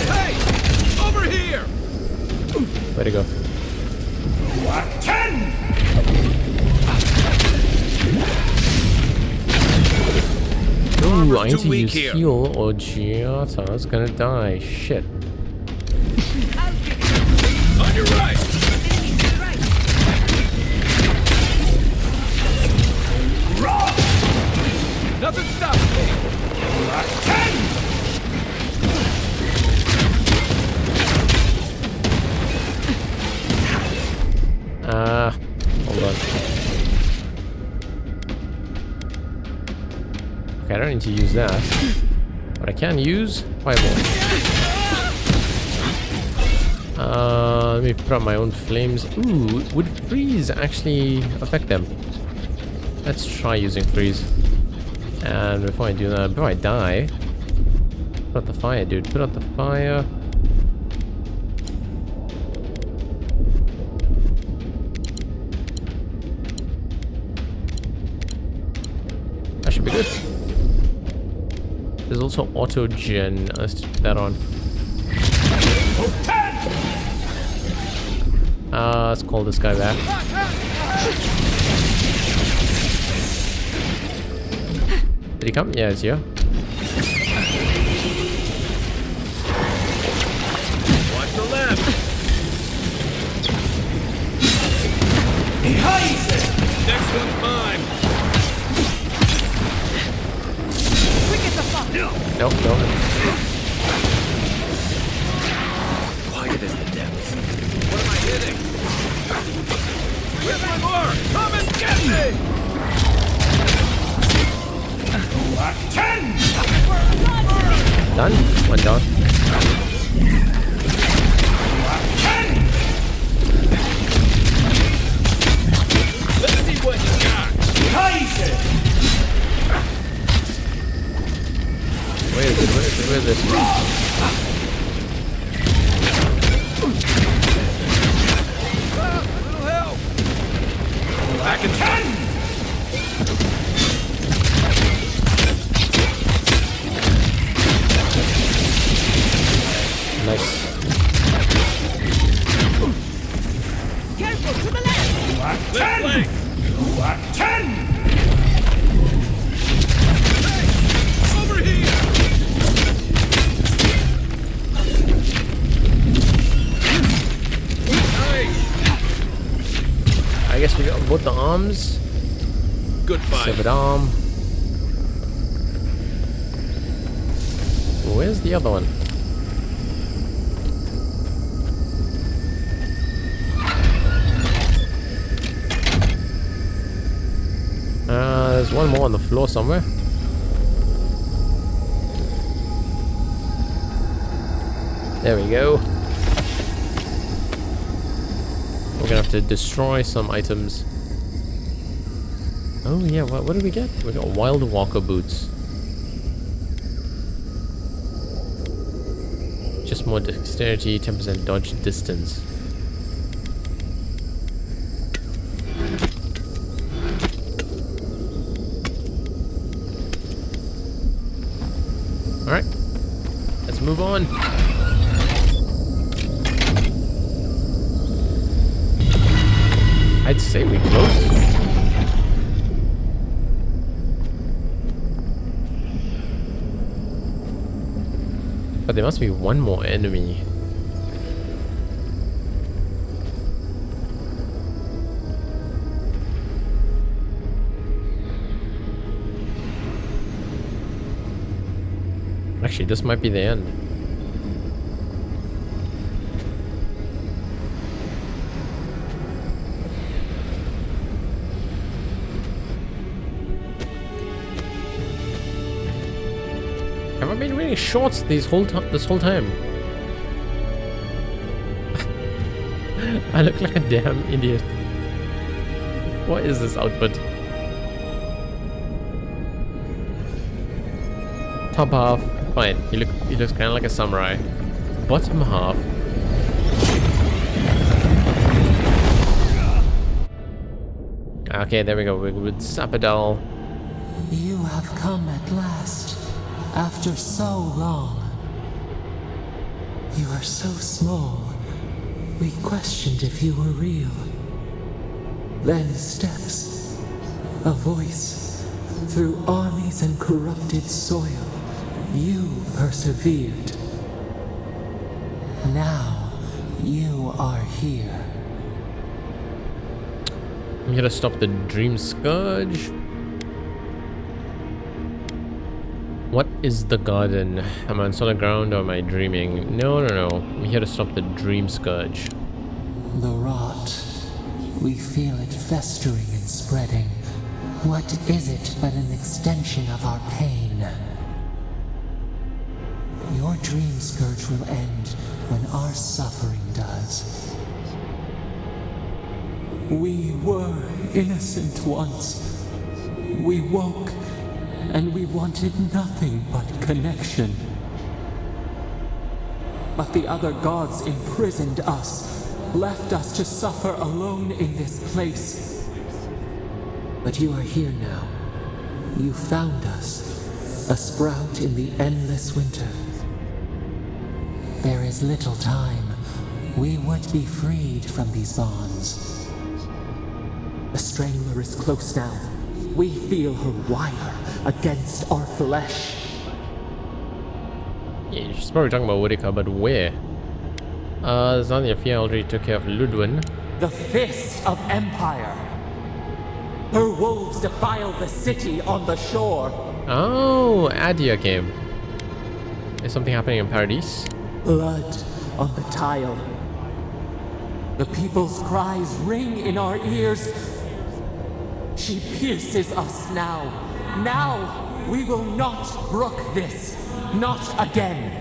Hey! Over here! Where'd it go? Ooh, I need to use heal or Giata's gonna die. Shit. On your right! Nothing stops me! Hold on. Okay, I don't need to use that. But I can use Fireball. Let me put out my own flames. Ooh, would freeze actually affect them? Let's try using freeze. And before I do that, before I die, put out the fire, dude. Put out the fire. That should be good. There's also auto gen. Let's put that on. Let's call this guy back. Did he come? Yeah, it's here. Watch the left! Next one's mine! Quick as a fuck! Nope. Quiet as the depths. What am I hitting? Where's my more? Come and get me! Nice. Careful, to the left! Left flank! Over here! Nice! I guess we got both the arms. Good fight. Severed arm. Where's the other one? There's one more on the floor somewhere. There we go. We're gonna have to destroy some items. Oh yeah, what did we get? We got Wild Walker boots. Just more dexterity, 10% dodge distance. Alright, let's move on. I'd say we're close. But there must be one more enemy. Actually, this might be the end. Have I been reading shorts this whole time? I look like a damn idiot. What is this outfit? Top half, fine. He looks kind of like a samurai. Bottom half. Okay, there we go. We're with Sapadal. You have come at last, after so long. You are so small. We questioned if you were real. Then steps, a voice, through armies and corrupted soil. You persevered. Now, you are here. I'm here to stop the Dream Scourge. What is the garden? Am I on solid ground or am I dreaming? No. I'm here to stop the Dream Scourge. The rot. We feel it festering and spreading. What is it but an extension of our pain? Your Dream Scourge will end when our suffering does. We were innocent once. We woke, and we wanted nothing but connection. But the other gods imprisoned us, left us to suffer alone in this place. But you are here now. You found us, a sprout in the endless winter. There is little time. We would be freed from these bonds. The Strangler is close now. We feel her wire against our flesh. Yeah, she's probably talking about Woodica, but where? There's nothing to fear. I already took care of Ludwin. The fist of Empire. Her wolves defile the city on the shore. Oh, Adia game. Is something happening in Paradise? Blood on the tile. The people's cries ring in our ears. She pierces us now. Now we will not brook this. Not again.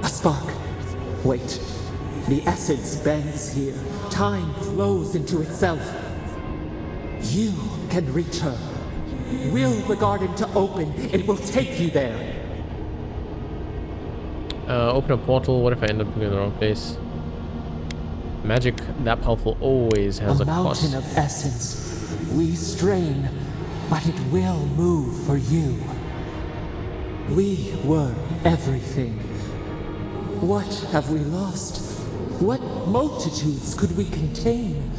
A spark. Wait. The essence bends here. Time flows into itself. You can reach her. Will the garden to open, it will take you there. Open a portal. What if I end up in the wrong place? Magic that powerful always has a cost. A mountain of essence. We strain, but it will move for you. We were everything. What have we lost? What multitudes could we contain?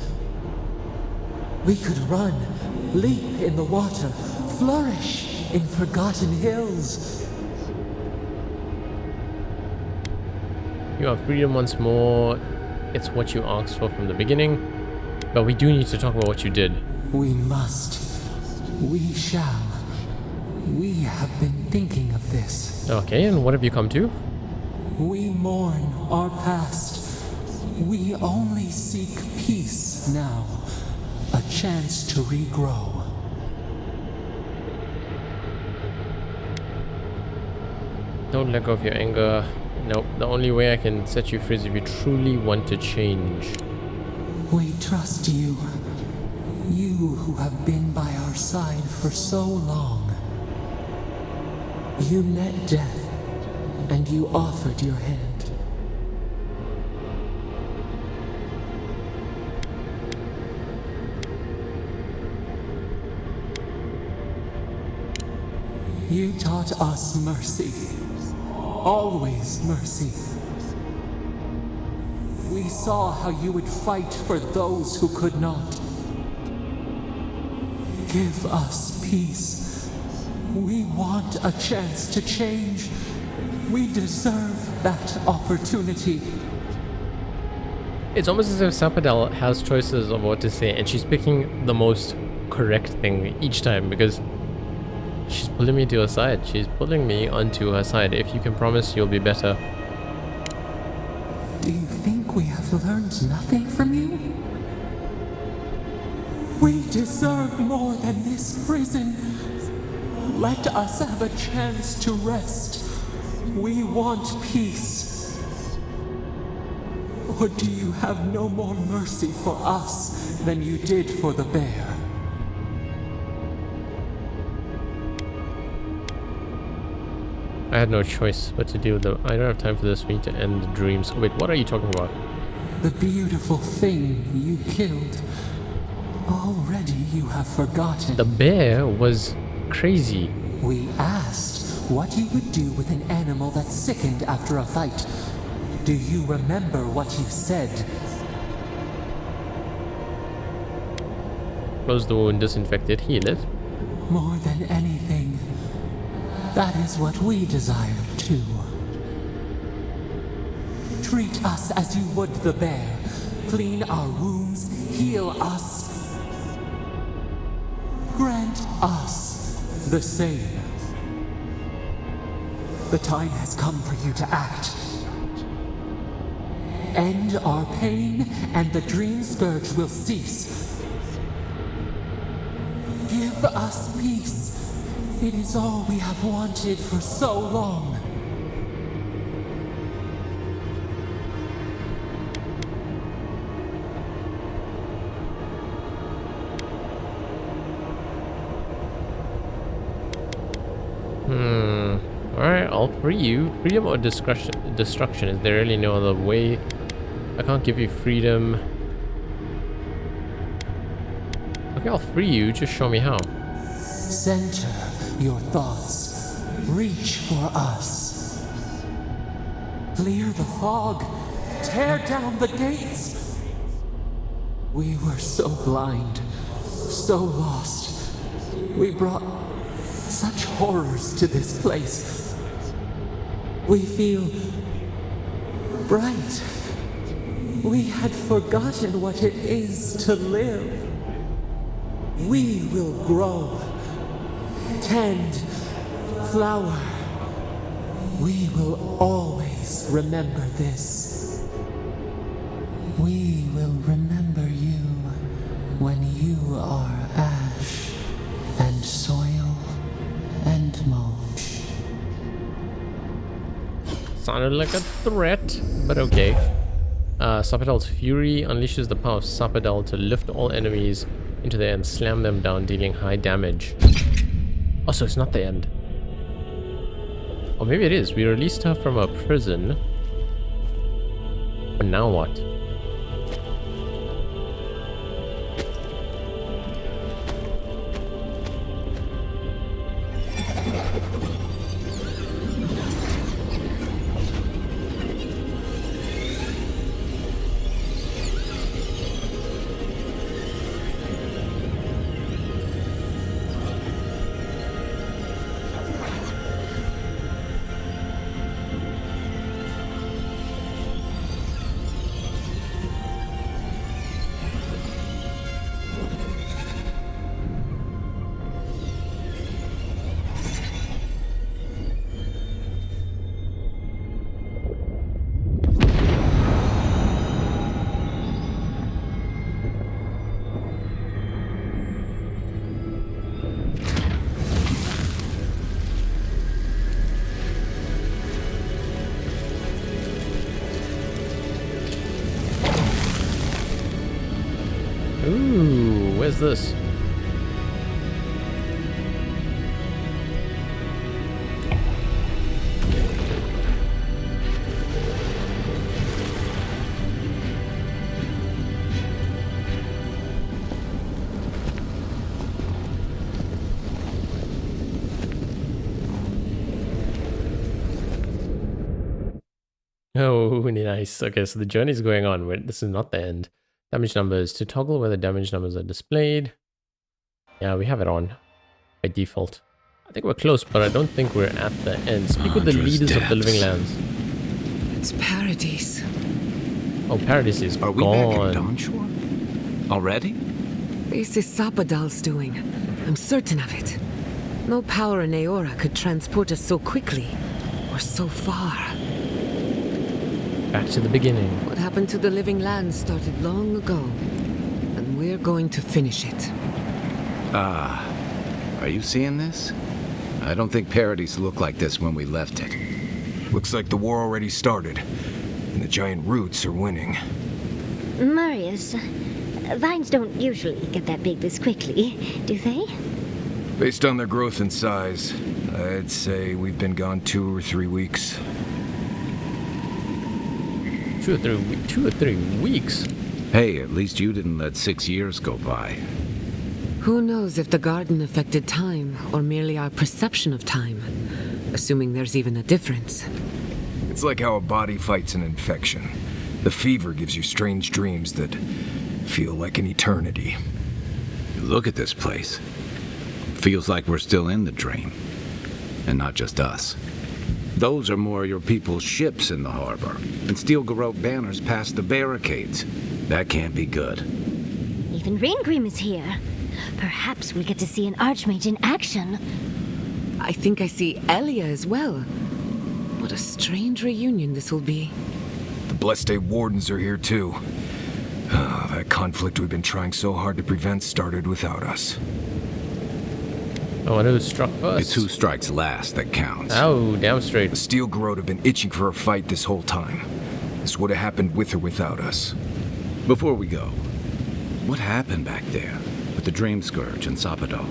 We could run, leap in the water, flourish in forgotten hills. You have freedom once more. It's what you asked for from the beginning. But we do need to talk about what you did. We must. We shall. We have been thinking of this. Okay, and what have you come to? We mourn our past. We only seek peace now. A chance to regrow. Don't let go of your anger. Nope, the only way I can set you free is if you truly want to change. We trust you. You who have been by our side for so long. You met death, and you offered your hand. You taught us mercy. Always mercy. We saw how you would fight for those who could not. Give us peace. We want a chance to change. We deserve that opportunity. It's almost as if Sapadal has choices of what to say, and she's picking the most correct thing each time because she's pulling me to her side. She's pulling me onto her side. If you can promise you'll be better. Do you think we have learned nothing from you? We deserve more than this prison. Let us have a chance to rest. We want peace. Or do you have no more mercy for us than you did for the bear? I had no choice but to deal with them. I don't have time for this. We need to end the dreams. Wait, what are you talking about? The beautiful thing you killed. Already you have forgotten. The bear was crazy. We asked what you would do with an animal that sickened after a fight. Do you remember what you said? Close the wound, disinfect it, heal it. More than anything, that is what we desire too. Treat us as you would the bear. Clean our wounds, heal us. Grant us the same. The time has come for you to act. End our pain, and the dream scourge will cease. Give us peace. It is all we have wanted for so long. Alright, I'll free you. Freedom or destruction? Is there really no other way? I can't give you freedom. Okay, I'll free you. Just show me how. Center your thoughts. Reach for us. Clear the fog. Tear down the gates. We were so blind, so lost. We brought such horrors to this place. We feel bright. We had forgotten what it is to live. We will grow, tend, flower. We will always remember this. We will remember you when you are ash and soil and mulch. Sounded like a threat, but okay. Sapadal's Fury unleashes the power of Sapadal to lift all enemies into the air and slam them down, dealing high damage. Oh, so it's not the end. Or maybe it is. We released her from a prison. But now what? Ooh, where's this? Oh, nice. Okay, so the journey's going on. This is not the end. Damage numbers. To toggle where the damage numbers are displayed. Yeah, we have it on by default. I think we're close, but I don't think we're at the end. Speak with the leaders of the living lands. It's Paradise. Oh, Paradise is Are we gone. back at Dawnshore? Already? This is Sapadal's doing. I'm certain of it. No power in Eora could transport us so quickly, or so far. Back to the beginning. What happened to the living land started long ago, and we're going to finish it. Are you seeing this? I don't think Paradise looked like this when we left it. Looks like the war already started, and the giant roots are winning. Marius, vines don't usually get that big this quickly, do they? Based on their growth and size, I'd say we've been gone 2 or 3 weeks. 2 or 3 weeks? Hey, at least you didn't let 6 years go by. Who knows if the garden affected time, or merely our perception of time, assuming there's even a difference. It's like how a body fights an infection. The fever gives you strange dreams that feel like an eternity. Look at this place. Feels like we're still in the dream. And not just us. Those are more your people's ships in the harbor, and steel garrote banners past the barricades. That can't be good. Even Ringrim is here. Perhaps we get to see an archmage in action. I think I see Elia as well. What a strange reunion this will be. The Blessed Wardens are here too. That conflict we've been trying so hard to prevent started without us. I wonder who struck first. It's who strikes last that counts. Oh, damn straight. The Steel Garrote have been itching for a fight this whole time. This would have happened with or without us. Before we go, what happened back there with the Dream Scourge and Sapadal?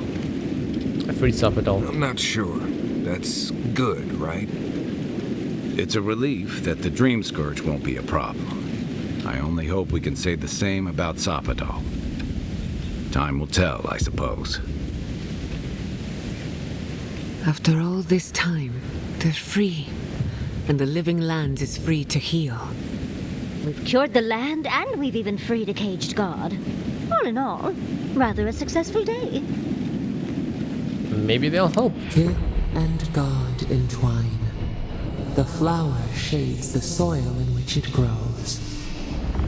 I freed Sapadal. I'm not sure. That's good, right? It's a relief that the Dream Scourge won't be a problem. I only hope we can say the same about Sapadal. Time will tell, I suppose. After all this time, they're free, and the living land is free to heal. We've cured the land, and we've even freed a caged god. All in all, rather a successful day. Maybe they'll help. Kid and God entwine. The flower shades the soil in which it grows.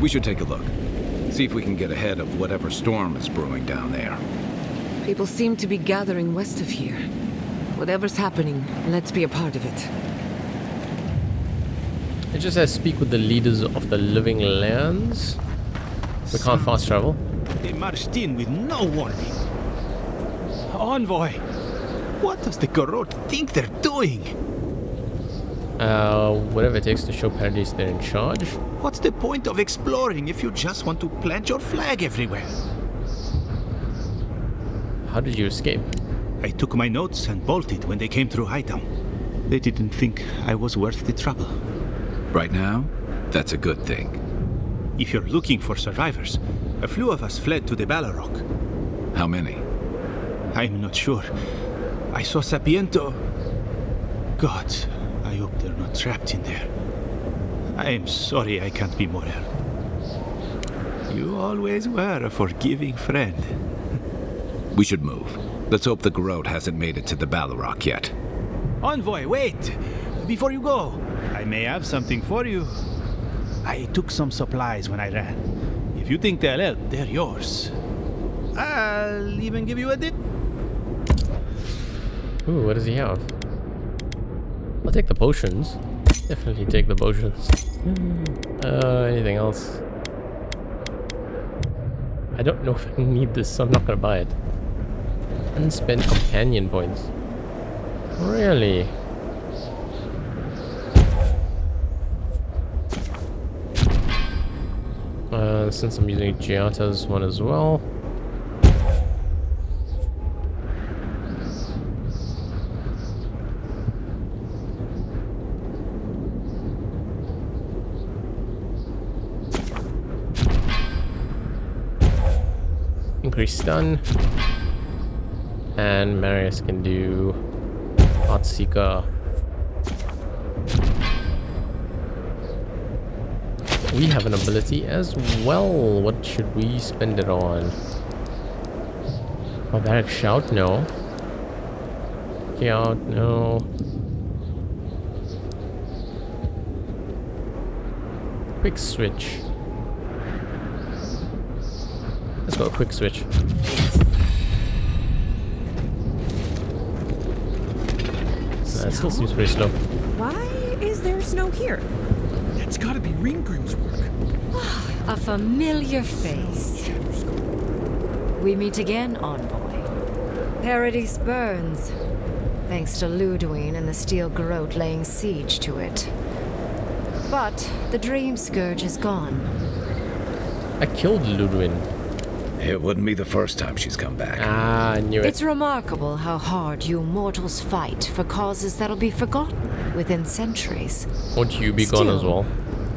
We should take a look. See if we can get ahead of whatever storm is brewing down there. People seem to be gathering west of here. Whatever's happening, let's be a part of it. It just says speak with the leaders of the living lands. We can't fast travel. They marched in with no warning. Envoy, what does the Garrote think they're doing? Whatever it takes to show Paradise they're in charge. What's the point of exploring if you just want to plant your flag everywhere? How did you escape? I took my notes and bolted when they came through Hightown. They didn't think I was worth the trouble. Right now, that's a good thing. If you're looking for survivors, a few of us fled to the Ballarok. How many? I'm not sure. I saw Sapiento. God, I hope they're not trapped in there. I'm sorry I can't be more help. You always were a forgiving friend. We should move. Let's hope the Garrote hasn't made it to the Ballarok yet. Envoy, wait! Before you go, I may have something for you. I took some supplies when I ran. If you think they'll help, they're yours. I'll even give you a dip. Ooh, what does he have? I'll take the potions. Definitely take the potions. Anything else? I don't know if I need this, so I'm not gonna buy it. Unspent companion points. Really? Since I'm using Gianta's one as well. Increase stun. And Marius can do Heartseeker. We have an ability as well. What should we spend it on? Barbaric Shout? No. Shout? No. Quick Switch. Let's go Quick Switch. That still seems pretty slow. Why is there snow here? It's gotta be Ringgrim's work. A familiar face. We meet again, Envoy. Paradise burns, thanks to Ludwig and the Steel Garrote laying siege to it. But the Dream Scourge is gone. I killed Ludwig. It wouldn't be the first time she's come back. Ah, I knew it. It's remarkable how hard you mortals fight for causes that'll be forgotten within centuries. Won't you be gone as well?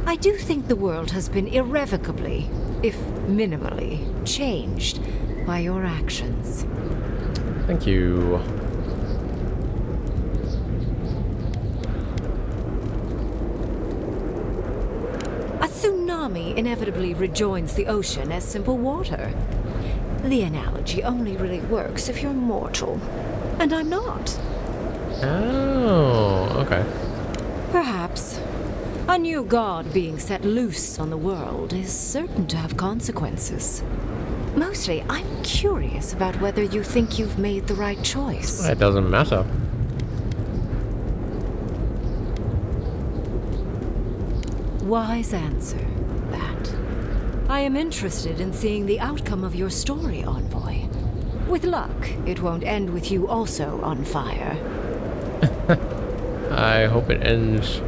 I do think the world has been irrevocably, if minimally, changed by your actions. Thank you. A tsunami inevitably rejoins the ocean as simple water. The analogy only really works if you're mortal. And I'm not. Oh, okay. Perhaps. A new god being set loose on the world is certain to have consequences. Mostly, I'm curious about whether you think you've made the right choice. It doesn't matter. Wise answer, that. I am interested in seeing the outcome of your story, Envoy. With luck, it won't end with you also on fire. I hope it ends.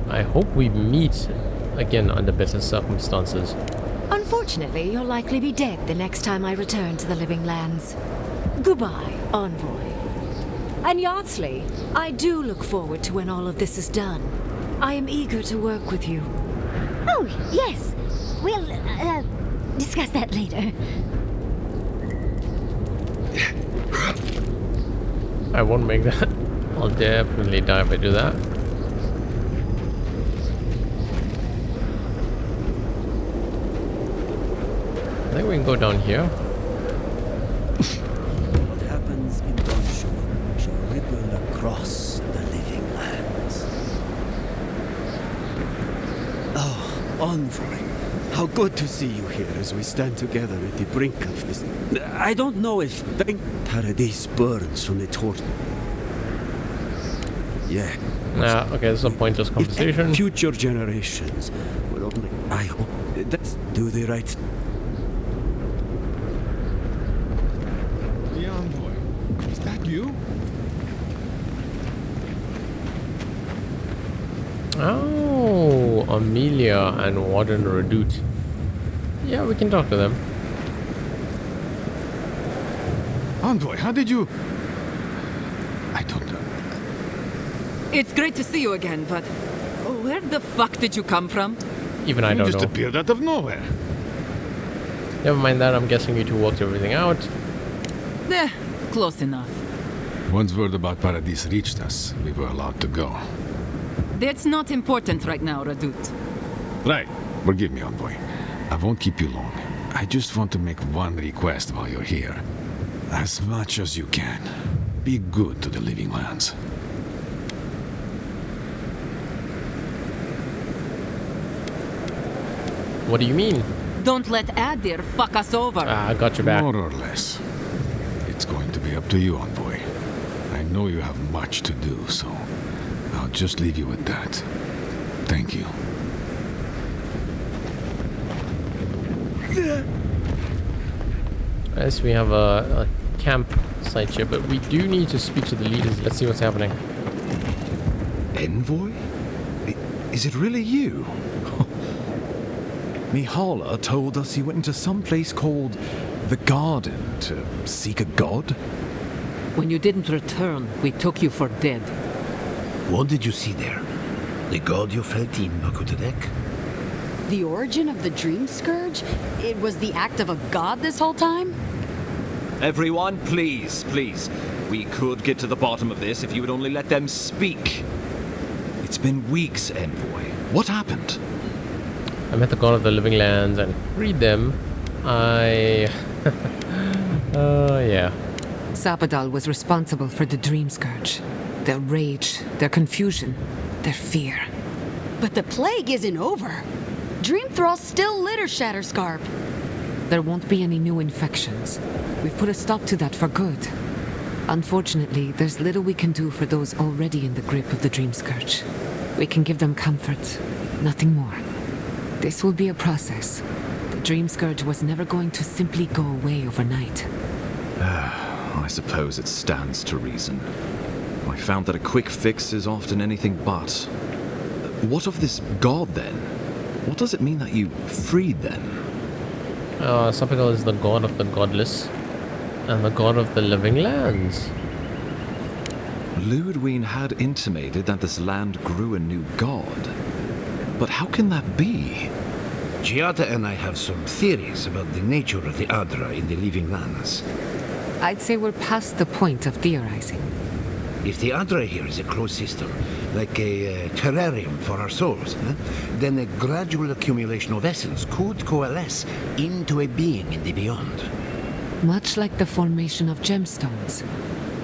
I hope we meet again under better circumstances. Unfortunately, you'll likely be dead the next time I return to the Living Lands. Goodbye, Envoy. And Yardsley, I do look forward to when all of this is done. I am eager to work with you. Oh, yes. We'll, discuss that later. I won't make that. I'll definitely die if I do that. I think we can go down here. What happens in Dawnshore shall ripple across the Living Lands. Oh, Envoy, how good to see you here as we stand together at the brink of this. I don't know if Paradise burns from the torch. Yeah. Nah, okay, this is a pointless conversation. Future generations will only. I hope that's do the right. The Envoy. Is that you? Oh, Amelia and Warden Redoute. Yeah, we can talk to them. Envoy, how did you... I don't know. It's great to see you again, but where the fuck did you come from? Even I don't know. You just appeared out of nowhere. Never mind that, I'm guessing you two worked everything out. Close enough. Once word about Paradise reached us, we were allowed to go. That's not important right now, Redoute. Right. Forgive me, Envoy. I won't keep you long. I just want to make one request while you're here. As much as you can, be good to the Living Lands. What do you mean? Don't let Adir fuck us over. Ah, I got your back. More or less. It's going to be up to you, Envoy. I know you have much to do, so I'll just leave you with that. Thank you. Yes, we have a campsite here, but we do need to speak to the leaders. Let's see what's happening. Envoy? Is it really you? Mihala told us you went into some place called the Garden to seek a god. When you didn't return, we took you for dead. What did you see there? The god you felt in Nakutadek? The origin of the Dream Scourge? It was the act of a god this whole time? Everyone, please, please. We could get to the bottom of this if you would only let them speak. It's been weeks, Envoy. What happened? I met the god of the living lands and freed them. Yeah. Sapadal was responsible for the Dream Scourge. Their rage, their confusion, their fear. But the plague isn't over. Dream Thralls still litter Shatterscarp. There won't be any new infections. We've put a stop to that for good. Unfortunately, there's little we can do for those already in the grip of the Dream Scourge. We can give them comfort, nothing more. This will be a process. The Dream Scourge was never going to simply go away overnight. I suppose it stands to reason. I found that a quick fix is often anything but. What of this god, then? What does it mean that you freed them? Sapadal is the god of the godless and the god of the living lands. Ludwig had intimated that this land grew a new god. But how can that be? Giada and I have some theories about the nature of the Adra in the living lands. I'd say we're past the point of theorizing. If the Adra here is a closed system, like a terrarium for our souls, then a gradual accumulation of essence could coalesce into a being in the beyond. Much like the formation of gemstones.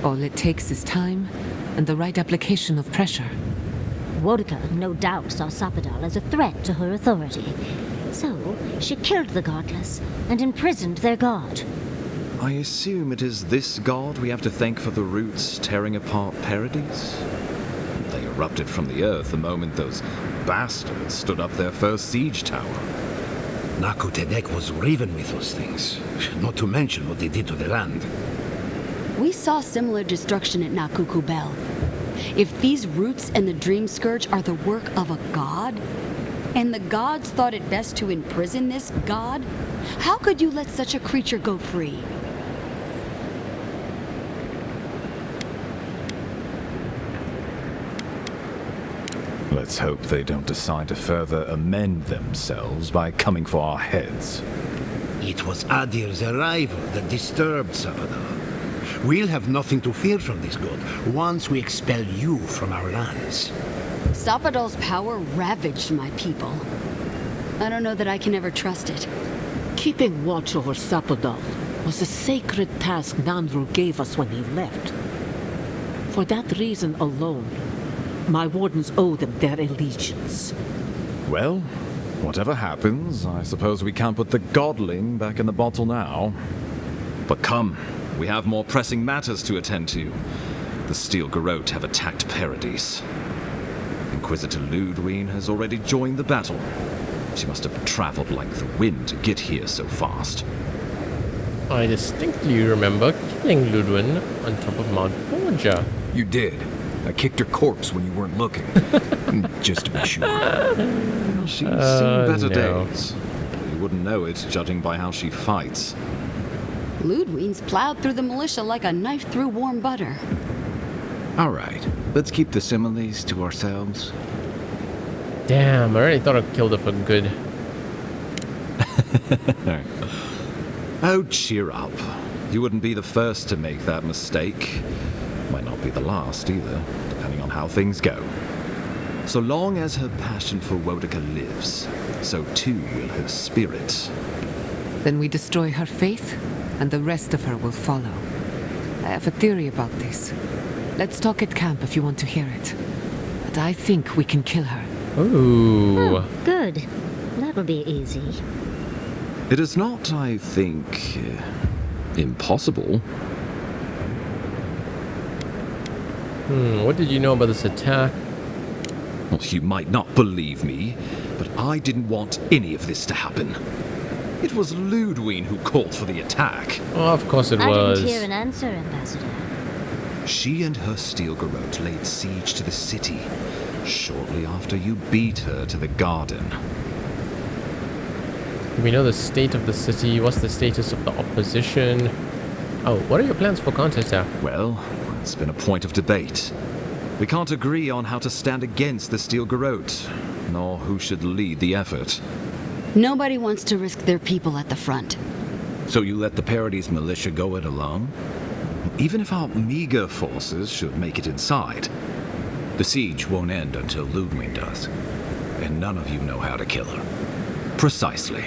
All it takes is time and the right application of pressure. Wodka no doubt saw Sapadal as a threat to her authority. So, she killed the godless and imprisoned their god. I assume it is this god we have to thank for the roots tearing apart Paradise? They erupted from the earth the moment those bastards stood up their first siege tower. Nakutadek was riven with those things, not to mention what they did to the land. We saw similar destruction at Nakukubel. If these roots and the Dream Scourge are the work of a god, and the gods thought it best to imprison this god, how could you let such a creature go free? Let's hope they don't decide to further amend themselves by coming for our heads. It was Adir's arrival that disturbed Sapadal. We'll have nothing to fear from this god once we expel you from our lands. Sapadal's power ravaged my people. I don't know that I can ever trust it. Keeping watch over Sapadal was a sacred task Nandru gave us when he left. For that reason alone, my wardens owe them their allegiance. Well, whatever happens, I suppose we can't put the godling back in the bottle now. But come, we have more pressing matters to attend to. The Steel Garrote have attacked Paradise. Inquisitor Ludwig has already joined the battle. She must have traveled like the wind to get here so fast. I distinctly remember killing Ludwig on top of Mount Borgia. You did. I kicked her corpse when you weren't looking. Just to be sure. Well, she's seen better days. You wouldn't know it, judging by how she fights. Ludwig's plowed through the militia like a knife through warm butter. All right, let's keep the similes to ourselves. Damn, I already thought I killed her for good. Oh, cheer up. You wouldn't be the first to make that mistake. Might not be the last either, depending on how things go. So long as her passion for Wodika lives, so too will her spirit. Then we destroy her faith, and the rest of her will follow. I have a theory about this. Let's talk at camp if you want to hear it. But I think we can kill her. Ooh. Oh, good. That'll be easy. It is not, I think, impossible. What did you know about this attack? Well, you might not believe me, but I didn't want any of this to happen. It was Ludwig who called for the attack. Oh, of course it was. I didn't hear an answer, Ambassador. She and her Steel Garrote laid siege to the city shortly after you beat her to the garden. We know the state of the city. What's the status of the opposition? Oh, what are your plans for counter-attack? Well, it's been a point of debate. We can't agree on how to stand against the Steel Garrote, nor who should lead the effort. Nobody wants to risk their people at the front. So you let the Paradis militia go it alone? Even if our meager forces should make it inside, the siege won't end until Ludwig does. And none of you know how to kill her. Precisely.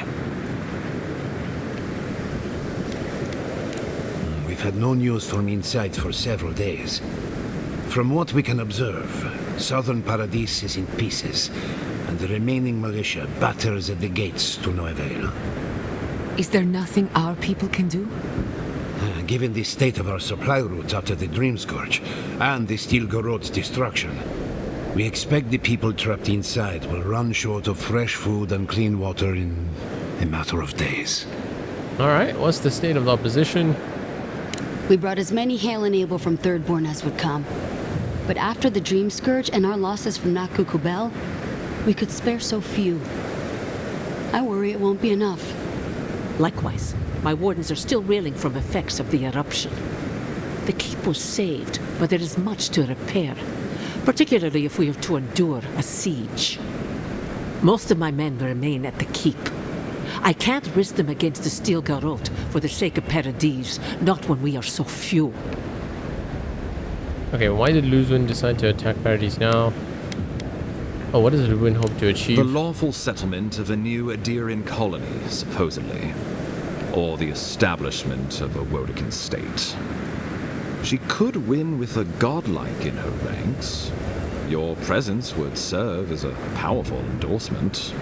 We've had no news from inside for several days. From what we can observe, southern Paradis is in pieces, and the remaining militia batters at the gates to no avail. Is there nothing our people can do? Given the state of our supply routes after the Dream Scourge, and the Steel Garrote's destruction, we expect the people trapped inside will run short of fresh food and clean water in a matter of days. Alright, what's the state of the opposition? We brought as many Hail and Able from Thirdborn as would come. But after the Dream Scourge and our losses from Nakuku Bell, we could spare so few. I worry it won't be enough. Likewise, my wardens are still reeling from effects of the eruption. The keep was saved, but there is much to repair, particularly if we are to endure a siege. Most of my men remain at the keep. I can't risk them against the Steel Garrote for the sake of Paradis, not when we are so few. Okay, why did Ludwig decide to attack Paradis now? Oh, what does Ludwig hope to achieve? The lawful settlement of a new Adirian colony, supposedly. Or the establishment of a Woedican state. She could win with a godlike in her ranks. Your presence would serve as a powerful endorsement.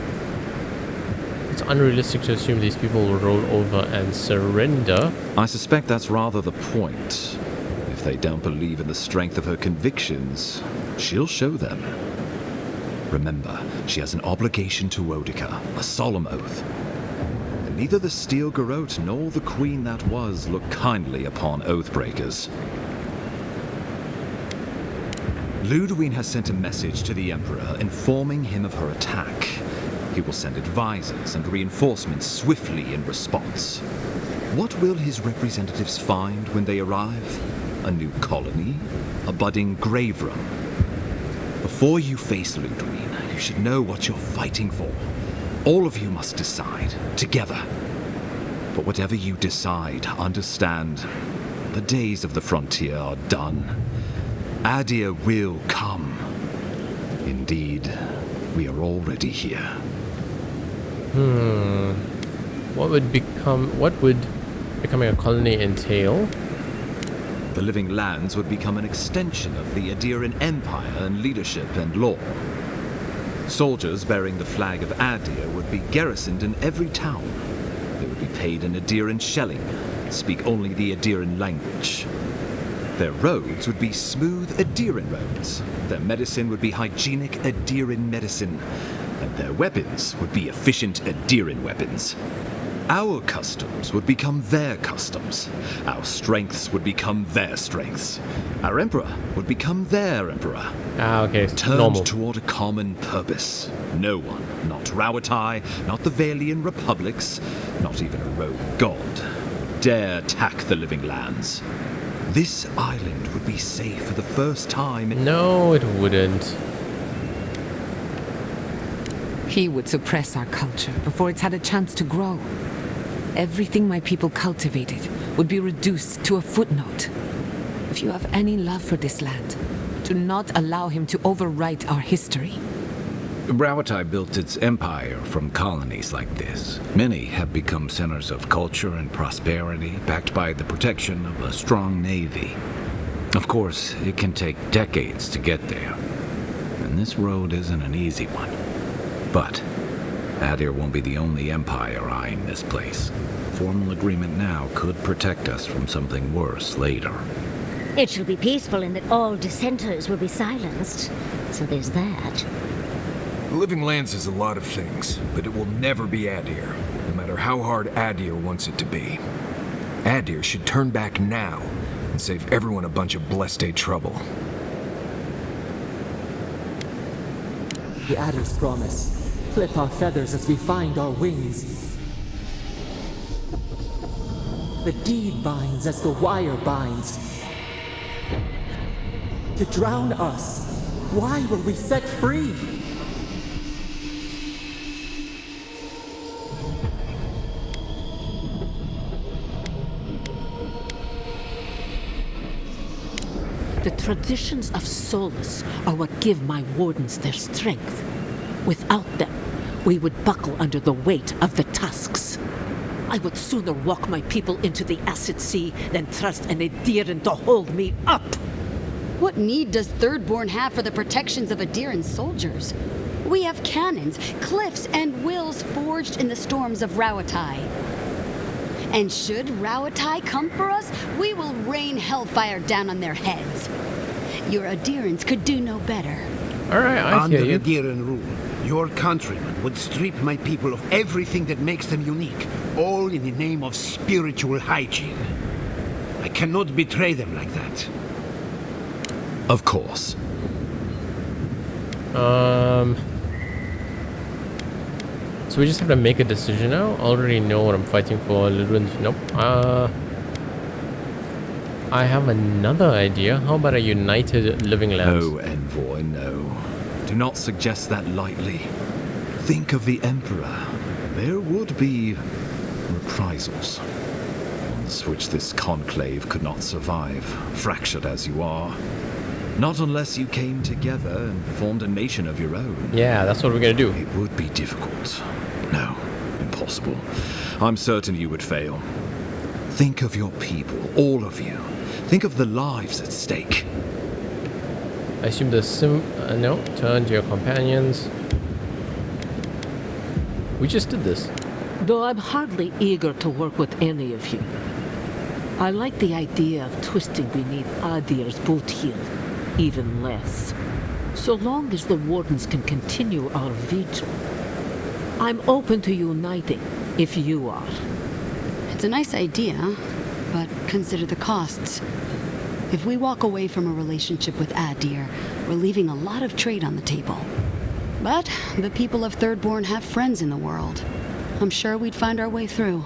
It's unrealistic to assume these people will roll over and surrender. I suspect that's rather the point. If they don't believe in the strength of her convictions, she'll show them. Remember, she has an obligation to Woedica, a solemn oath. And neither the Steel Garrote nor the Queen that was look kindly upon oathbreakers. Ludwig has sent a message to the Emperor informing him of her attack. He will send advisors and reinforcements swiftly in response. What will his representatives find when they arrive? A new colony? A budding grave room? Before you face Ludwig, you should know what you're fighting for. All of you must decide, together. But whatever you decide, understand, the days of the frontier are done. Adir will come. Indeed, we are already here. What would becoming a colony entail? The Living Lands would become an extension of the Adirian Empire in leadership and law. Soldiers bearing the flag of Adir would be garrisoned in every town. They would be paid in Adirian shelling, speak only the Adirian language. Their roads would be smooth Adirian roads. Their medicine would be hygienic Adirian medicine. And their weapons would be efficient Adirian weapons. Our customs would become their customs. Our strengths would become their strengths. Our emperor would become their emperor. Okay, turned normal. toward a common purpose. No one, not Rauatai, not the Valian republics, not even a rogue god, dare attack the Living Lands. This island would be safe for the first time in... No, it wouldn't. He would suppress our culture before it's had a chance to grow. Everything my people cultivated would be reduced to a footnote. If you have any love for this land, do not allow him to overwrite our history. Rauatai built its empire from colonies like this. Many have become centers of culture and prosperity, backed by the protection of a strong navy. Of course, it can take decades to get there, and this road isn't an easy one. But Adir won't be the only empire eyeing this place. Formal agreement now could protect us from something worse later. It shall be peaceful in that all dissenters will be silenced. So there's that. The Living Lands is a lot of things, but it will never be Adir, no matter how hard Adir wants it to be. Adir should turn back now and save everyone a bunch of Bleste trouble. The Adir's promise. Clip our feathers as we find our wings. The deed binds as the wire binds. To drown us. Why were we set free? The traditions of solace are what give my wardens their strength. Without them, we would buckle under the weight of the tusks. I would sooner walk my people into the acid sea than trust an Adiran to hold me up. What need does Thirdborn have for the protections of Adiran soldiers? We have cannons, cliffs, and wills forged in the storms of Rauatai. And should Rauatai come for us, we will rain hellfire down on their heads. Your Adirans could do no better. All right, I hear you. Under Adiran rule, your countrymen would strip my people of everything that makes them unique, all in the name of spiritual hygiene. I cannot betray them like that. Of course. So we just have to make a decision now? I already know what I'm fighting for. Nope. I have another idea. How about a united living lands? No, Envoy, no. Do not suggest that lightly. Think of the Emperor. There would be reprisals. Ones which this conclave could not survive, fractured as you are. Not unless you came together and formed a nation of your own. Yeah, that's what we're gonna do. It would be difficult. No, impossible. I'm certain you would fail. Think of your people, all of you. Think of the lives at stake. I assume the no, turn to your companions. We just did this. Though I'm hardly eager to work with any of you, I like the idea of twisting beneath Adir's boot heel even less. So long as the wardens can continue our vigil, I'm open to uniting if you are. It's a nice idea, but consider the costs. If we walk away from a relationship with Adir, we're leaving a lot of trade on the table. But the people of Thirdborn have friends in the world. I'm sure we'd find our way through.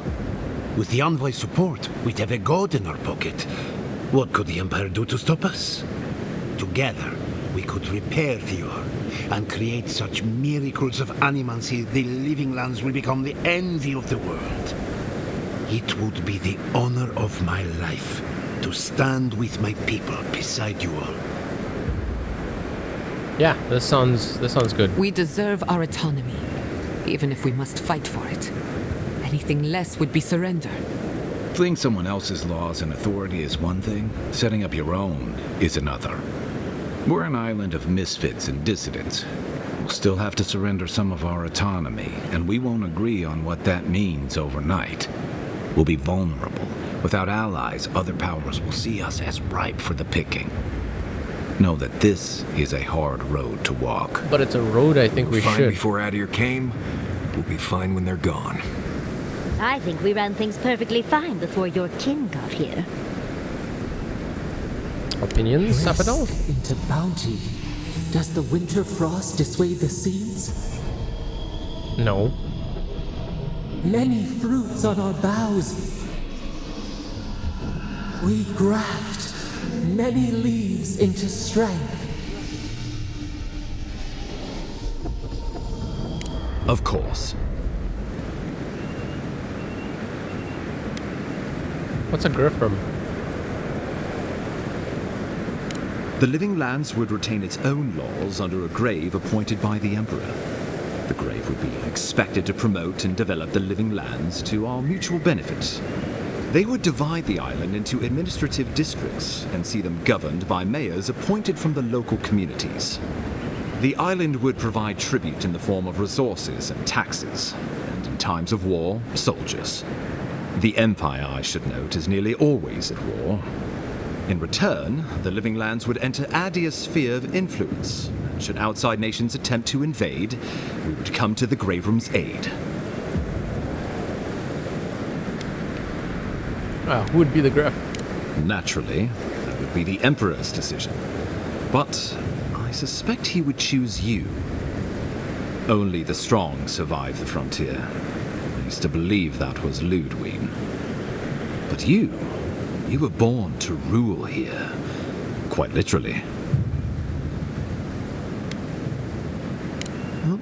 With the Envoy's support, we'd have a god in our pocket. What could the Empire do to stop us? Together, we could repair Eora and create such miracles of animancy the living lands will become the envy of the world. It would be the honor of my life to stand with my people beside you all. Yeah, this sounds good. We deserve our autonomy, even if we must fight for it. Anything less would be surrender. Fleeing someone else's laws and authority is one thing, setting up your own is another. We're an island of misfits and dissidents. We'll still have to surrender some of our autonomy, and we won't agree on what that means overnight. We'll be vulnerable. Without allies, other powers will see us as ripe for the picking. Know that this is a hard road to walk. But it's a road I think we fine should. Before Adir came, we'll be fine when they're gone. I think we ran things perfectly fine before your kin got here. Opinions, Sappadol? Into bounty. Does the winter frost dissuade the seeds? No. Many fruits on our boughs. We graft many leaves into strength. Of course. What's a griffin? The living lands would retain its own laws under a grave appointed by the Emperor. The grave would be expected to promote and develop the living lands to our mutual benefit. They would divide the island into administrative districts and see them governed by mayors appointed from the local communities. The island would provide tribute in the form of resources and taxes, and in times of war, soldiers. The Empire, I should note, is nearly always at war. In return, the living lands would enter Adir's sphere of influence, and should outside nations attempt to invade, we would come to the Grave Room's aid. Who would be the Griff? Naturally, that would be the Emperor's decision. But I suspect he would choose you. Only the strong survive the frontier. I used to believe that was Ludwig. But you were born to rule here. Quite literally. Well,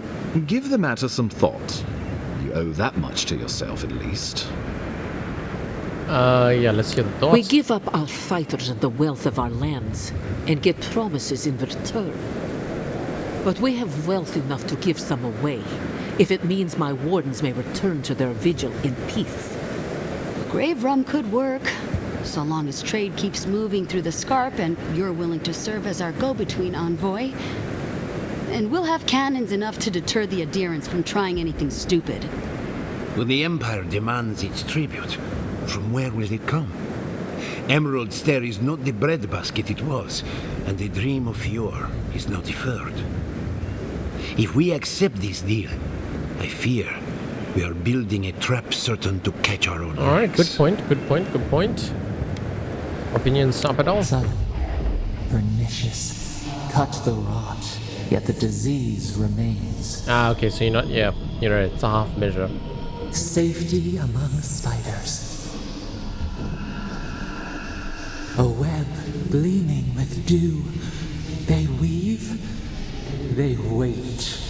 give the matter some thought. You owe that much to yourself, at least. Yeah, let's hear the thoughts. We give up our fighters and the wealth of our lands, and get promises in return. But we have wealth enough to give some away, if it means my wardens may return to their vigil in peace. Grave rum could work, so long as trade keeps moving through the Scarp and you're willing to serve as our go-between envoy. And we'll have cannons enough to deter the adherents from trying anything stupid. When the Empire demands its tribute, from where will it come? Emerald Stair is not the breadbasket it was, and the dream of Eora is now deferred. If we accept this deal, I fear we are building a trap certain to catch our own. Alright, good point. Opinion, Sapadol? Pernicious. Touch the rot, yet the disease remains. Ah, okay, so you're not, yeah, you're right, it's a half measure. Safety among spiders. A web gleaming with dew. They weave, they wait.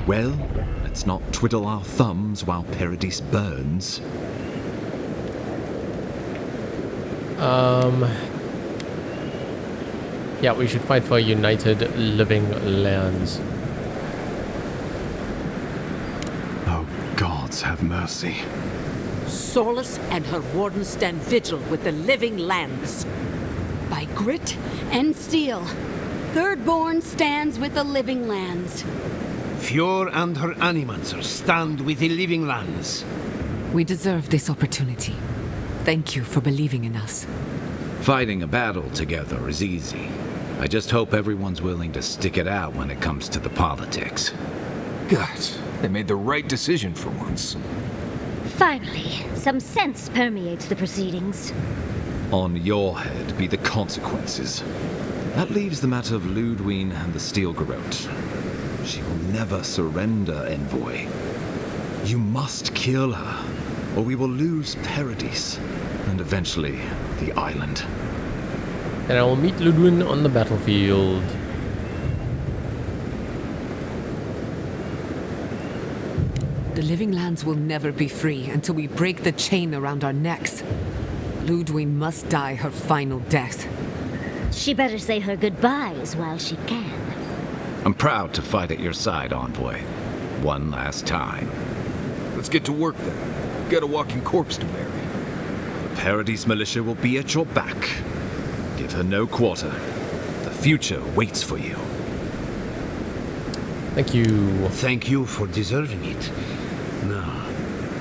Well, let's not twiddle our thumbs while Paradise burns. Yeah, we should fight for united living lands. Oh, gods have mercy. Solace and her wardens stand vigil with the living lands. By grit and steel, Thirdborn stands with the living lands. Fior and her animancers stand with the living lands. We deserve this opportunity. Thank you for believing in us. Fighting a battle together is easy. I just hope everyone's willing to stick it out when it comes to the politics. God, they made the right decision for once. Finally, some sense permeates the proceedings. On your head be the consequences. That leaves the matter of Ludwine and the Steel Garrote. She will never surrender, Envoy. You must kill her, or we will lose Paradise, and eventually the island. And I will meet Ludwine on the battlefield. The living lands will never be free until we break the chain around our necks. Ludwine must die her final death. She better say her goodbyes while she can. I'm proud to fight at your side, Envoy. One last time. Let's get to work then. Got a walking corpse to bury. The Paradise militia will be at your back. Give her no quarter. The future waits for you. Thank you. Thank you for deserving it. Now,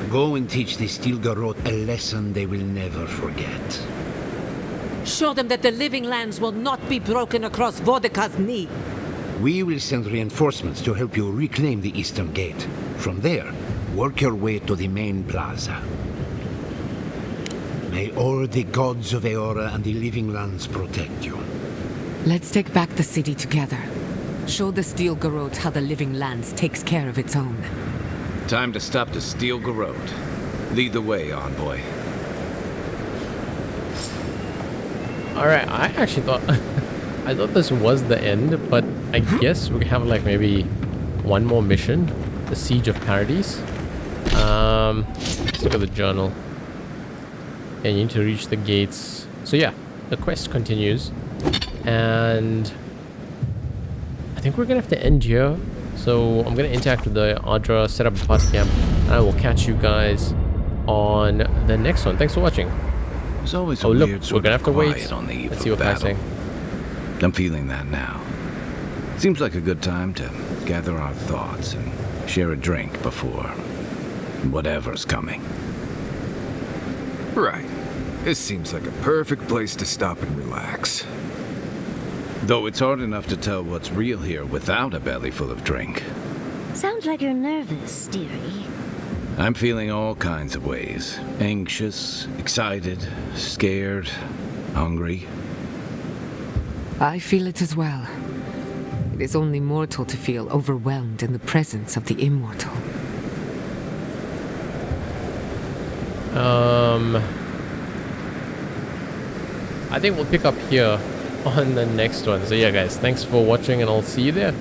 go and teach the Steel Garrote a lesson they will never forget. Show them that the living lands will not be broken across Vodka's knee. We will send reinforcements to help you reclaim the Eastern Gate. From there, work your way to the main plaza. May all the gods of Eora and the living lands protect you. Let's take back the city together. Show the Steel Garrote how the living lands takes care of its own. Time to stop the Steel Garrote. Lead the way, Envoy. Alright, I actually thought I thought this was the end, but I guess we have like maybe one more mission. The Siege of Paradise. Let's look at the journal. And you need to reach the gates. So yeah, the quest continues. And I think we're gonna have to end here. So I'm gonna interact with the Audra, set up a party camp, and I will catch you guys on the next one. Thanks for watching. There's always oh a look, weird we're sort gonna of have to wait. quiet on the eve Let's see of what Kai's battle. saying. I'm feeling that now. Seems like a good time to gather our thoughts and share a drink before whatever's coming. Right. This seems like a perfect place to stop and relax. Though it's hard enough to tell what's real here without a belly full of drink. Sounds like you're nervous, dearie. I'm feeling all kinds of ways. Anxious, excited, scared, hungry. I feel it as well. It is only mortal to feel overwhelmed in the presence of the immortal. I think we'll pick up here on the next one. So yeah, guys, thanks for watching, and I'll see you there.